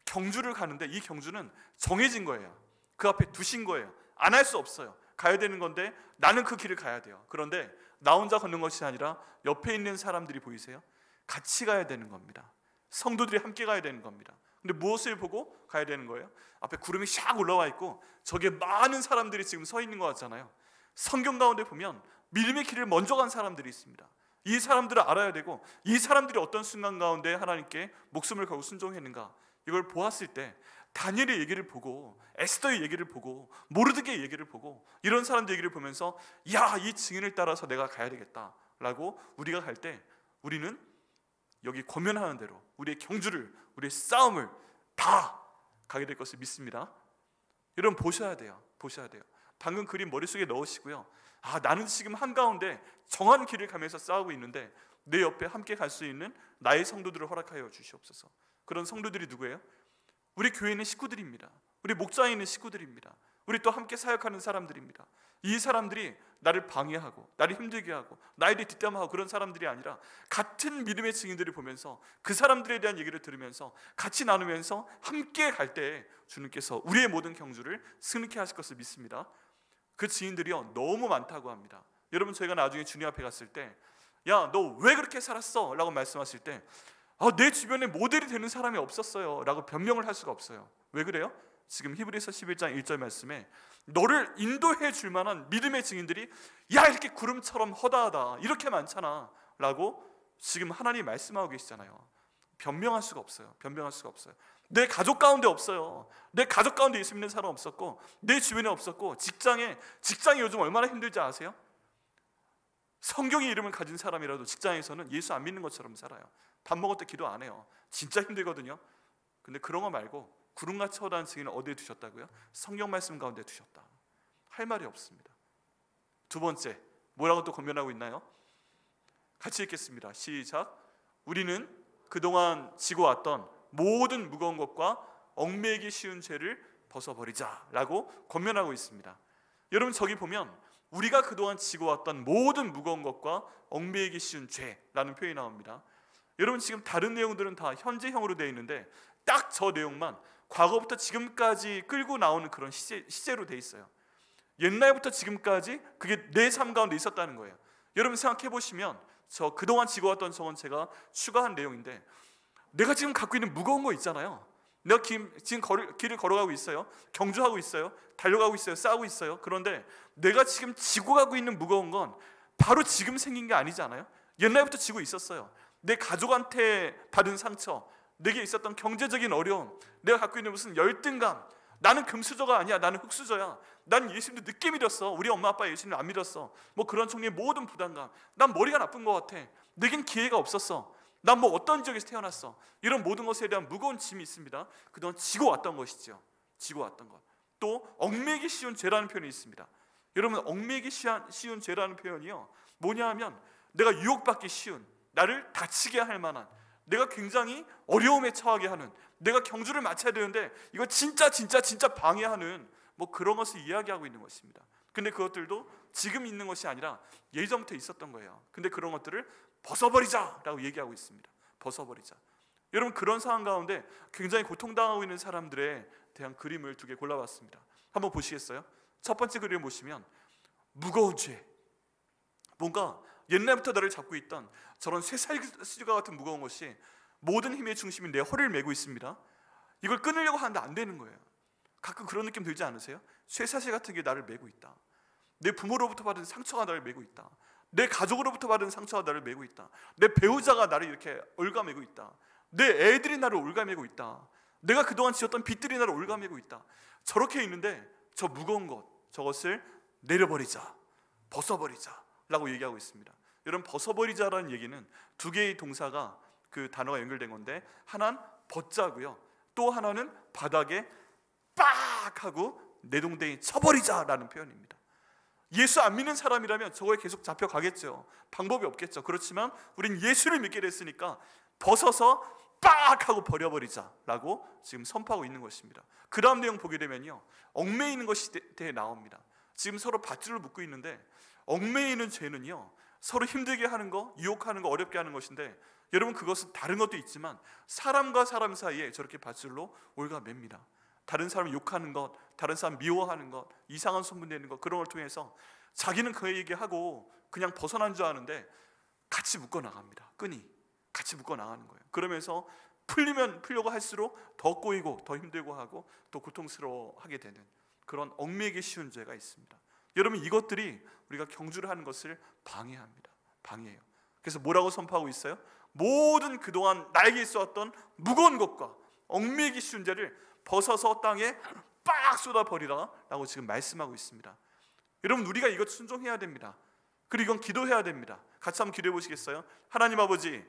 경주를 가는데 이 경주는 정해진 거예요. 그 앞에 두신 거예요. 안 할 수 없어요. 가야 되는 건데 나는 그 길을 가야 돼요. 그런데 나 혼자 걷는 것이 아니라 옆에 있는 사람들이 보이세요? 같이 가야 되는 겁니다. 성도들이 함께 가야 되는 겁니다. 근데 무엇을 보고 가야 되는 거예요? 앞에 구름이 샥 올라와 있고 저기에 많은 사람들이 지금 서 있는 것 같잖아요. 성경 가운데 보면 믿음의 길을 먼저 간 사람들이 있습니다. 이 사람들을 알아야 되고 이 사람들이 어떤 순간 가운데 하나님께 목숨을 걸고 순종했는가, 이걸 보았을 때 다니엘의 얘기를 보고 에스더의 얘기를 보고 모르드게의 얘기를 보고 이런 사람들 얘기를 보면서 야, 이 증인을 따라서 내가 가야 되겠다라고 우리가 갈 때 우리는 여기 권면하는 대로 우리의 경주를, 우리의 싸움을 다 가게 될 것을 믿습니다. 여러분 보셔야 돼요. 보셔야 돼요. 방금 그림 머릿속에 넣으시고요. 아, 나는 지금 한가운데 정한 길을 가면서 싸우고 있는데 내 옆에 함께 갈 수 있는 나의 성도들을 허락하여 주시옵소서. 그런 성도들이 누구예요? 우리 교회에 있는 식구들입니다. 우리 목장에 있는 식구들입니다. 우리 또 함께 사역하는 사람들입니다. 이 사람들이 나를 방해하고 나를 힘들게 하고 나에 대해 뒷담화하고 그런 사람들이 아니라 같은 믿음의 증인들을 보면서 그 사람들에 대한 얘기를 들으면서 같이 나누면서 함께 갈 때 주님께서 우리의 모든 경주를 승리케 하실 것을 믿습니다. 그 증인들이요 너무 많다고 합니다. 여러분, 저희가 나중에 주님 앞에 갔을 때 야, 너 왜 그렇게 살았어? 라고 말씀하실 때 내 주변에 모델이 되는 사람이 없었어요 라고 변명을 할 수가 없어요. 왜 그래요? 지금 히브리서 11장 1절 말씀에 너를 인도해 줄 만한 믿음의 증인들이 야, 이렇게 구름처럼 허다하다, 이렇게 많잖아 라고 지금 하나님이 말씀하고 계시잖아요. 변명할 수가 없어요. 변명할 수가 없어요. 내 가족 가운데 없어요. 내 가족 가운데 예수 믿는 사람 없었고, 내 주변에 없었고, 직장이 요즘 얼마나 힘들지 아세요? 성경의 이름을 가진 사람이라도 직장에서는 예수 안 믿는 것처럼 살아요. 밥 먹을 때 기도 안 해요. 진짜 힘들거든요. 근데 그런 거 말고 구름같이 허다한 증인을 어디에 두셨다고요? 성경 말씀 가운데 두셨다. 할 말이 없습니다. 두 번째, 뭐라고 또 권면하고 있나요? 같이 읽겠습니다. 시작. 우리는 그동안 지고 왔던 모든 무거운 것과 얽매이기 쉬운 죄를 벗어버리자 라고 권면하고 있습니다. 여러분, 저기 보면 우리가 그동안 지고 왔던 모든 무거운 것과 얽매이기 쉬운 죄라는 표현이 나옵니다. 여러분, 지금 다른 내용들은 다 현재형으로 되어 있는데 딱 저 내용만 과거부터 지금까지 끌고 나오는 그런 시제로 되어 있어요. 옛날부터 지금까지 그게 내 삶 가운데 있었다는 거예요. 여러분 생각해 보시면 저 그동안 지고 왔던 저건 제가 추가한 내용인데, 내가 지금 갖고 있는 무거운 거 있잖아요. 내가 지금 길을 걸어가고 있어요. 경주하고 있어요. 달려가고 있어요. 싸우고 있어요. 그런데 내가 지금 지고 가고 있는 무거운 건 바로 지금 생긴 게 아니잖아요. 옛날부터 지고 있었어요. 내 가족한테 받은 상처, 내게 있었던 경제적인 어려움, 내가 갖고 있는 무슨 열등감, 나는 금수저가 아니야, 나는 흙수저야, 난 예수님도 늦게 믿었어, 우리 엄마 아빠 예수님 안 믿었어, 뭐 그런 종류의 모든 부담감, 난 머리가 나쁜 것 같아, 내겐 기회가 없었어, 난 뭐 어떤 지역에서 태어났어, 이런 모든 것에 대한 무거운 짐이 있습니다. 그동안 지고 왔던 것이죠. 지고 왔던 것. 또 얽매이기 쉬운 죄라는 표현이 있습니다. 여러분, 얽매이기 쉬운 죄라는 표현이요 뭐냐 하면 내가 유혹받기 쉬운, 나를 다치게 할 만한, 내가 굉장히 어려움에 처하게 하는, 내가 경주를 마쳐야 되는데 이거 진짜 방해하는 뭐 그런 것을 이야기하고 있는 것입니다. 근데 그것들도 지금 있는 것이 아니라 예전부터 있었던 거예요. 근데 그런 것들을 벗어버리자라고 얘기하고 있습니다. 벗어버리자. 여러분, 그런 상황 가운데 굉장히 고통당하고 있는 사람들에 대한 그림을 두 개 골라봤습니다. 한번 보시겠어요? 첫 번째 그림을 보시면 무거운 죄, 뭔가 옛날부터 나를 잡고 있던 저런 쇠사슬과 같은 무거운 것이 모든 힘의 중심인 내 허리를 메고 있습니다. 이걸 끊으려고 하는데 안 되는 거예요. 가끔 그런 느낌 들지 않으세요? 쇠사슬 같은 게 나를 메고 있다. 내 부모로부터 받은 상처가 나를 메고 있다. 내 가족으로부터 받은 상처가 나를 메고 있다. 내 배우자가 나를 이렇게 올가매고 있다. 내 애들이 나를 올가매고 있다. 내가 그동안 지었던 빚들이 나를 올가매고 있다. 저렇게 있는데 저 무거운 것, 저것을 내려버리자, 벗어버리자 라고 얘기하고 있습니다. 여러분, 벗어버리자라는 얘기는 두 개의 동사가 그 단어가 연결된 건데, 하나는 벗자고요, 또 하나는 바닥에 빡 하고 내동댕이 쳐버리자라는 표현입니다. 예수 안 믿는 사람이라면 저거에 계속 잡혀가겠죠. 방법이 없겠죠. 그렇지만 우린 예수를 믿게 됐으니까 벗어서 빡 하고 버려버리자라고 지금 선포하고 있는 것입니다. 그 다음 내용 보게 되면요, 얽매이는 것이 나옵니다. 지금 서로 밧줄을 묶고 있는데, 얽매이는 죄는요 서로 힘들게 하는 거, 유혹하는 거, 어렵게 하는 것인데, 여러분 그것은 다른 것도 있지만 사람과 사람 사이에 저렇게 밧줄로 올가맵니다. 다른 사람 욕하는 것, 다른 사람 미워하는 것, 이상한 소문내는 것, 그런 걸 통해서 자기는 그 얘기하고 그냥 벗어난 줄 아는데 같이 묶어나갑니다. 끈이 같이 묶어나가는 거예요. 그러면서 풀려고 할수록 더 꼬이고 더 힘들고 하고 더 고통스러워하게 되는 그런 얽매이기 쉬운 죄가 있습니다. 여러분, 이것들이 우리가 경주를 하는 것을 방해합니다. 방해해요. 그래서 뭐라고 선포하고 있어요? 모든 그동안 나에게 있어왔던 무거운 것과 얽매이기 쉬운 죄를 벗어서 땅에 빡 쏟아버리라 라고 지금 말씀하고 있습니다. 여러분, 우리가 이것 순종해야 됩니다. 그리고 이건 기도해야 됩니다. 같이 한번 기도해 보시겠어요? 하나님 아버지,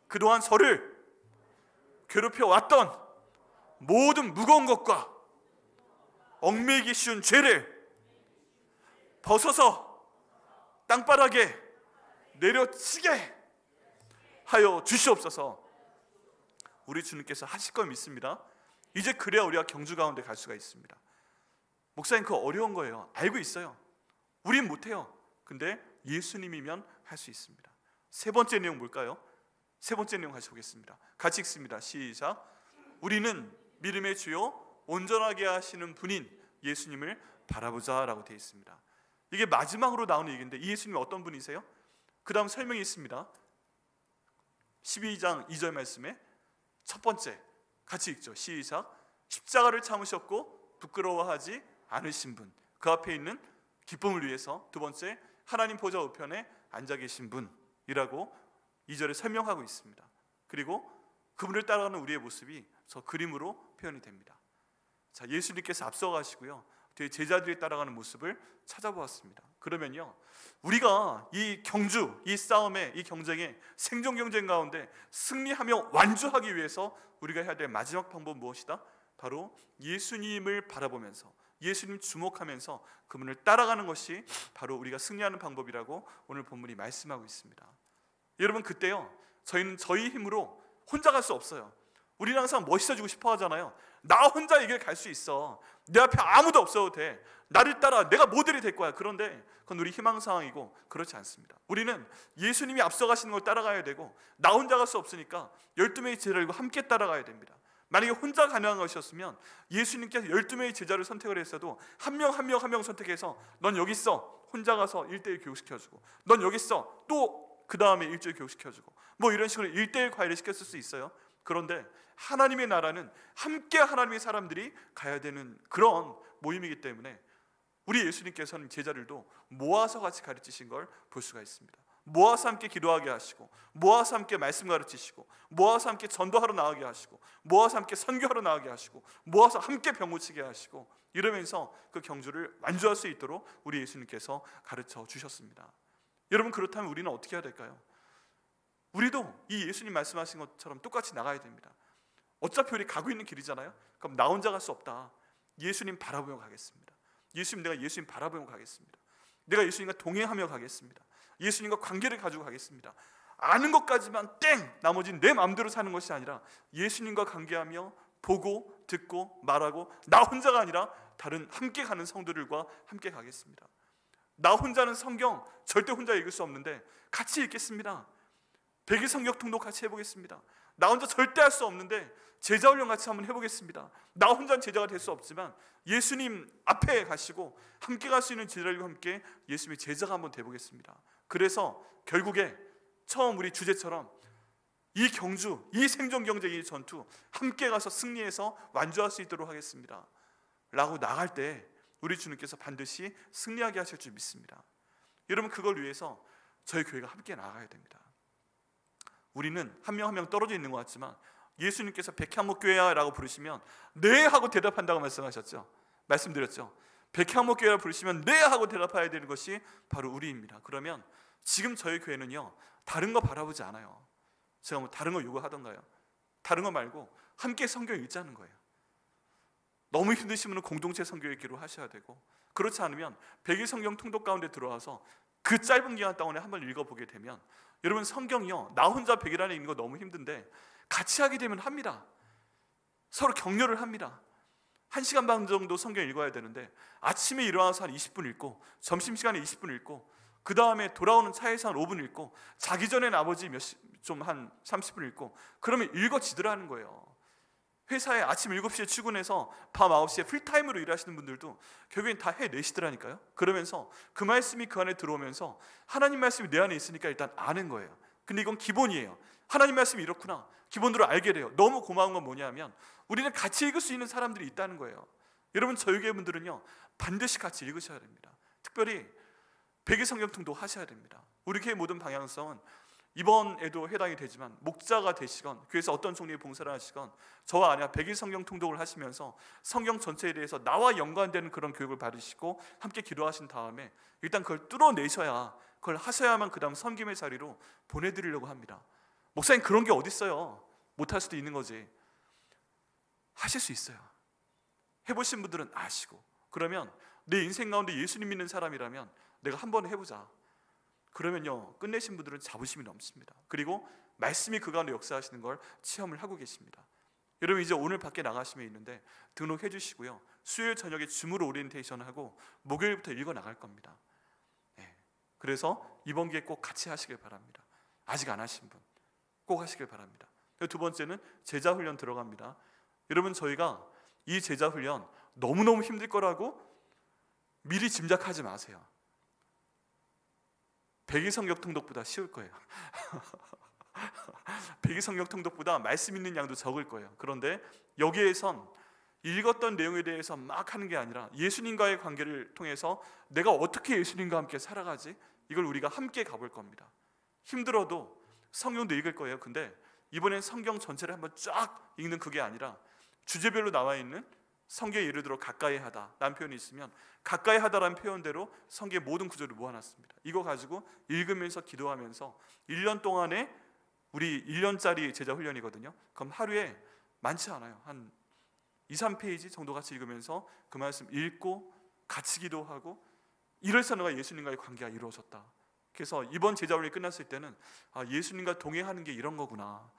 그동안 저를 괴롭혀 왔던 모든 무거운 것과 얽매이기 쉬운 죄를 벗어서 땅바닥에 내려치게 하여 주시옵소서. 우리 주님께서 하실 걸 믿습니다. 이제 그래야 우리가 경주 가운데 갈 수가 있습니다. 목사님, 그거 어려운 거예요. 알고 있어요. 우린 못해요. 근데 예수님이면 할 수 있습니다. 세 번째 내용 뭘까요? 세 번째 내용 같이 보겠습니다. 같이 읽습니다. 시작. 우리는 믿음의 주요 온전하게 하시는 분인 예수님을 바라보자 라고 되어 있습니다. 이게 마지막으로 나오는 얘기인데 이 예수님이 어떤 분이세요? 그 다음 설명이 있습니다. 12장 2절 말씀에 첫 번째 같이 읽죠. 시작. 십자가를 참으셨고 부끄러워하지 않으신 분, 그 앞에 있는 기쁨을 위해서. 두 번째, 하나님 보좌 우편에 앉아 계신 분이라고 2절에 설명하고 있습니다. 그리고 그분을 따라가는 우리의 모습이 저 그림으로 표현이 됩니다. 자, 예수님께서 앞서가시고요, 뒤에 제자들이 따라가는 모습을 찾아보았습니다. 그러면요, 우리가 이 경주, 이 싸움에, 이 경쟁에, 생존 경쟁 가운데 승리하며 완주하기 위해서 우리가 해야 될 마지막 방법은 무엇이다? 바로 예수님을 바라보면서, 예수님 주목하면서 그분을 따라가는 것이 바로 우리가 승리하는 방법이라고 오늘 본문이 말씀하고 있습니다. 여러분, 그때요, 저희는 저희 힘으로 혼자 갈 수 없어요. 우리는 항상 멋있어지고 싶어 하잖아요. 나 혼자 이 길 갈 수 있어. 내 앞에 아무도 없어도 돼. 나를 따라, 내가 모델이 될 거야. 그런데 그건 우리 희망사항이고 그렇지 않습니다. 우리는 예수님이 앞서가시는 걸 따라가야 되고, 나 혼자 갈 수 없으니까 12명의 제자들과 함께 따라가야 됩니다. 만약에 혼자 가능한 것이었으면 예수님께서 12명의 제자를 선택을 했어도 한 명 한 명 선택해서 넌 여기 있어, 혼자 가서 1:1 교육시켜주고, 넌 여기 있어, 또 그 다음에 1:1 교육시켜주고, 뭐 이런 식으로 1:1 과외를 시켰을 수 있어요. 그런데 하나님의 나라는 함께 하나님의 사람들이 가야 되는 그런 모임이기 때문에 우리 예수님께서는 제자들도 모아서 같이 가르치신 걸 볼 수가 있습니다. 모아서 함께 기도하게 하시고, 모아서 함께 말씀 가르치시고, 모아서 함께 전도하러 나가게 하시고, 모아서 함께 선교하러 나가게 하시고, 모아서 함께 병 고치게 하시고, 이러면서 그 경주를 완주할 수 있도록 우리 예수님께서 가르쳐 주셨습니다. 여러분, 그렇다면 우리는 어떻게 해야 될까요? 우리도 이 예수님 말씀하신 것처럼 똑같이 나가야 됩니다. 어차피 우리 가고 있는 길이잖아요. 그럼 나 혼자 갈 수 없다. 예수님 바라보며 가겠습니다. 내가 예수님 바라보며 가겠습니다. 내가 예수님과 동행하며 가겠습니다. 예수님과 관계를 가지고 가겠습니다. 아는 것까지만 땡! 나머지는 내 마음대로 사는 것이 아니라 예수님과 관계하며 보고 듣고 말하고, 나 혼자가 아니라 다른 함께 가는 성도들과 함께 가겠습니다. 나 혼자는 성경 절대 혼자 읽을 수 없는데 같이 읽겠습니다. 백일 성경 통독 같이 해보겠습니다. 나 혼자 절대 할 수 없는데 제자 훈련 같이 한번 해보겠습니다. 나 혼자는 제자가 될 수 없지만 예수님 앞에 가시고 함께 갈 수 있는 제자들과 함께 예수님의 제자가 한번 돼보겠습니다. 그래서 결국에 처음 우리 주제처럼 이 경주, 이 생존 경쟁, 이 전투 함께 가서 승리해서 완주할 수 있도록 하겠습니다 라고 나갈 때 우리 주님께서 반드시 승리하게 하실 줄 믿습니다. 여러분, 그걸 위해서 저희 교회가 함께 나가야 됩니다. 우리는 한 명 한 명 떨어져 있는 것 같지만 예수님께서 백향목교회야 라고 부르시면 네 하고 대답한다고 말씀하셨죠. 말씀드렸죠. 백향목교회라 부르시면 네 하고 대답해야 되는 것이 바로 우리입니다. 그러면 지금 저희 교회는요, 다른 거 바라보지 않아요. 제가 뭐 다른 거 요구하던가요? 다른 거 말고 함께 성경 읽자는 거예요. 너무 힘드시면 공동체 성경 읽기로 하셔야 되고, 그렇지 않으면 백일 성경 통독 가운데 들어와서 그 짧은 기간 동안에 한번 읽어보게 되면, 여러분, 성경이요, 나 혼자 100일 안에 읽는 거 너무 힘든데 같이 하게 되면 합니다. 서로 격려를 합니다. 1시간 반 정도 성경 읽어야 되는데 아침에 일어나서 한 20분 읽고, 점심시간에 20분 읽고, 그 다음에 돌아오는 차에서 한 5분 읽고, 자기 전에는 아버지 좀 한 30분 읽고, 그러면 읽어지더라는 거예요. 회사에 아침 7시에 출근해서 밤 9시에 풀타임으로 일하시는 분들도 결국엔 다 해내시더라니까요. 그러면서 그 말씀이 그 안에 들어오면서 하나님 말씀이 내 안에 있으니까 일단 아는 거예요. 근데 이건 기본이에요. 하나님 말씀이 이렇구나, 기본으로 알게 돼요. 너무 고마운 건 뭐냐면 우리는 같이 읽을 수 있는 사람들이 있다는 거예요. 여러분, 저희 교회 분들은요, 반드시 같이 읽으셔야 됩니다. 특별히 백일 성경 통독 하셔야 됩니다. 우리 교회 모든 방향성은 이번에도 해당이 되지만 목자가 되시건 교회에서 어떤 종류의 봉사를 하시건 저와 아내가 백일 성경 통독을 하시면서 성경 전체에 대해서 나와 연관되는 그런 교육을 받으시고 함께 기도하신 다음에 일단 그걸 뚫어내셔야, 그걸 하셔야만 그 다음 섬김의 자리로 보내드리려고 합니다. 목사님, 그런 게 어디 있어요? 못할 수도 있는 거지. 하실 수 있어요. 해보신 분들은 아시고, 그러면 내 인생 가운데 예수님 믿는 사람이라면 내가 한번 해보자, 그러면요, 끝내신 분들은 자부심이 넘칩니다. 그리고 말씀이 그 가운데 역사하시는 걸 체험을 하고 계십니다. 여러분, 이제 오늘 밖에 나가시면 있는데 등록해 주시고요, 수요일 저녁에 줌으로 오리엔테이션을 하고 목요일부터 읽어 나갈 겁니다. 그래서 이번 기회에 꼭 같이 하시길 바랍니다. 아직 안 하신 분 꼭 하시길 바랍니다. 두 번째는 제자 훈련 들어갑니다. 여러분, 저희가 이 제자 훈련 너무너무 힘들 거라고 미리 짐작하지 마세요. 백이성역 통독보다 쉬울 거예요. 백이성역 통독보다 말씀 있는 양도 적을 거예요. 그런데 여기에선 읽었던 내용에 대해서 막 하는 게 아니라 예수님과의 관계를 통해서 내가 어떻게 예수님과 함께 살아가지? 이걸 우리가 함께 가볼 겁니다. 힘들어도 성경도 읽을 거예요. 근데 이번엔 성경 전체를 한번 쫙 읽는 그게 아니라 주제별로 나와 있는 성경에 예를 들어 가까이 하다 라는 표현이 있으면 가까이 하다라는 표현대로 성경의 모든 구절을 모아놨습니다. 이거 가지고 읽으면서 기도하면서 1년 동안에 우리 1년짜리 제자 훈련이거든요. 그럼 하루에 많지 않아요. 한 2, 3페이지 정도 같이 읽으면서 그 말씀 읽고 같이 기도하고 이래서 내가 예수님과의 관계가 이루어졌다. 그래서 이번 제자 훈련이 끝났을 때는 예수님과 동행하는 게 이런 거구나,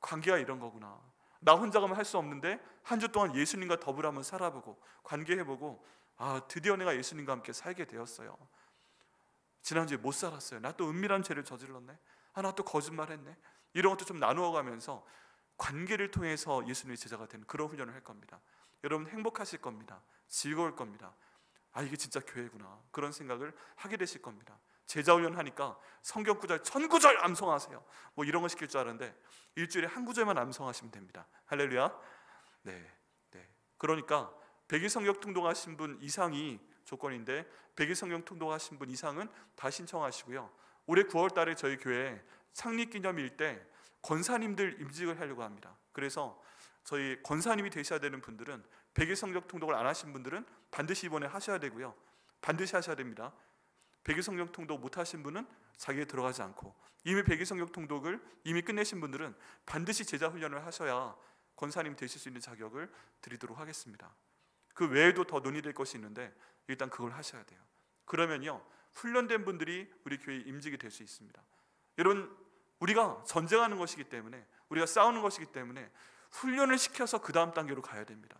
관계가 이런 거구나, 나 혼자 가면 할 수 없는데 한 주 동안 예수님과 더불어 한번 살아보고 관계해보고 드디어 내가 예수님과 함께 살게 되었어요. 지난주에 못 살았어요. 나 또 은밀한 죄를 저질렀네. 나 또 거짓말했네. 이런 것도 좀 나누어가면서 관계를 통해서 예수님의 제자가 되는 그런 훈련을 할 겁니다. 여러분 행복하실 겁니다. 즐거울 겁니다. 이게 진짜 교회구나, 그런 생각을 하게 되실 겁니다. 제자 훈련 하니까 성경 구절 1000구절 암송하세요. 뭐 이런 거 시킬 줄 알았는데 일주일에 한 구절만 암송하시면 됩니다. 할렐루야. 네. 그러니까 백일성경 통독하신 분 이상이 조건인데 백일성경 통독하신 분 이상은 다 신청하시고요. 올해 9월 달에 저희 교회 창립기념일 때 권사님들 임직을 하려고 합니다. 그래서 저희 권사님이 되셔야 되는 분들은 백일성경 통독을 안 하신 분들은 반드시 이번에 하셔야 되고요. 반드시 하셔야 됩니다. 백일성경 통독 못 하신 분은 자기에 들어가지 않고 이미 백일성경 통독을 이미 끝내신 분들은 반드시 제자 훈련을 하셔야 권사님 되실 수 있는 자격을 드리도록 하겠습니다. 그 외에도 더 논의될 것이 있는데 일단 그걸 하셔야 돼요. 그러면요 훈련된 분들이 우리 교회에 임직이 될 수 있습니다. 여러분, 우리가 전쟁하는 것이기 때문에, 우리가 싸우는 것이기 때문에 훈련을 시켜서 그 다음 단계로 가야 됩니다.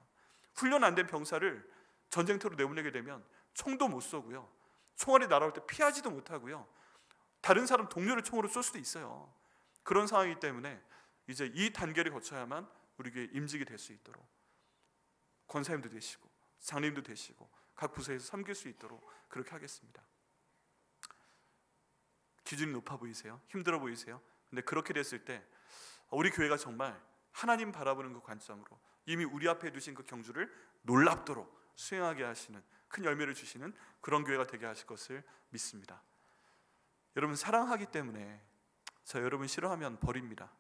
훈련 안 된 병사를 전쟁터로 내보내게 되면 총도 못 쏘고요, 총알이 날아올 때 피하지도 못하고요, 다른 사람 동료를 총으로 쏠 수도 있어요. 그런 상황이기 때문에 이제 이 단계를 거쳐야만 우리 교회에 임직이 될 수 있도록 권사님도 되시고 장님도 되시고 각 부서에서 섬길 수 있도록 그렇게 하겠습니다. 기준이 높아 보이세요? 힘들어 보이세요? 근데 그렇게 됐을 때 우리 교회가 정말 하나님 바라보는 그 관점으로 이미 우리 앞에 두신 그 경주를 놀랍도록 수행하게 하시는, 큰 열매를 주시는 그런 교회가 되게 하실 것을 믿습니다. 여러분, 사랑하기 때문에 여러분 싫어하면 버립니다.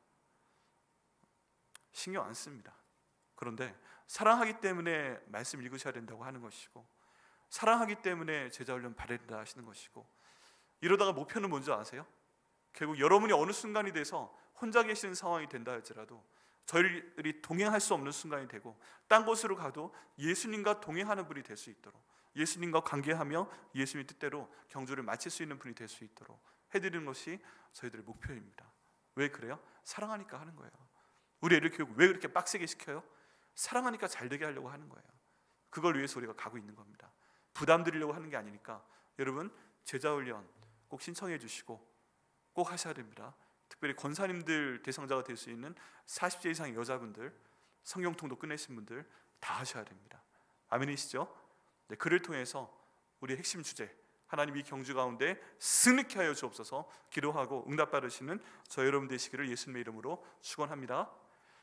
신경 안 씁니다. 그런데 사랑하기 때문에 말씀 읽으셔야 된다고 하는 것이고, 사랑하기 때문에 제자훈련 받아야 된다 하시는 것이고, 이러다가 목표는 뭔지 아세요? 결국 여러분이 어느 순간이 돼서 혼자 계시는 상황이 된다 할지라도 저희들이 동행할 수 없는 순간이 되고 딴 곳으로 가도 예수님과 동행하는 분이 될 수 있도록, 예수님과 관계하며 예수님 뜻대로 경주를 마칠 수 있는 분이 될 수 있도록 해드리는 것이 저희들의 목표입니다. 왜 그래요? 사랑하니까 하는 거예요. 우리 애들 교육 왜 그렇게 빡세게 시켜요? 사랑하니까 잘 되게 하려고 하는 거예요. 그걸 위해서 우리가 가고 있는 겁니다. 부담 드리려고 하는 게 아니니까 여러분 제자훈련 꼭 신청해 주시고 꼭 하셔야 됩니다. 특별히 권사님들 대상자가 될 수 있는 40세 이상의 여자분들, 성경통독 끝내신 분들 다 하셔야 됩니다. 아멘이시죠? 네, 그를 통해서 우리의 핵심 주제, 하나님 이 경주 가운데 승리케 하여 주옵소서 기도하고 응답받으시는 저 여러분 되시기를 예수님의 이름으로 축원합니다.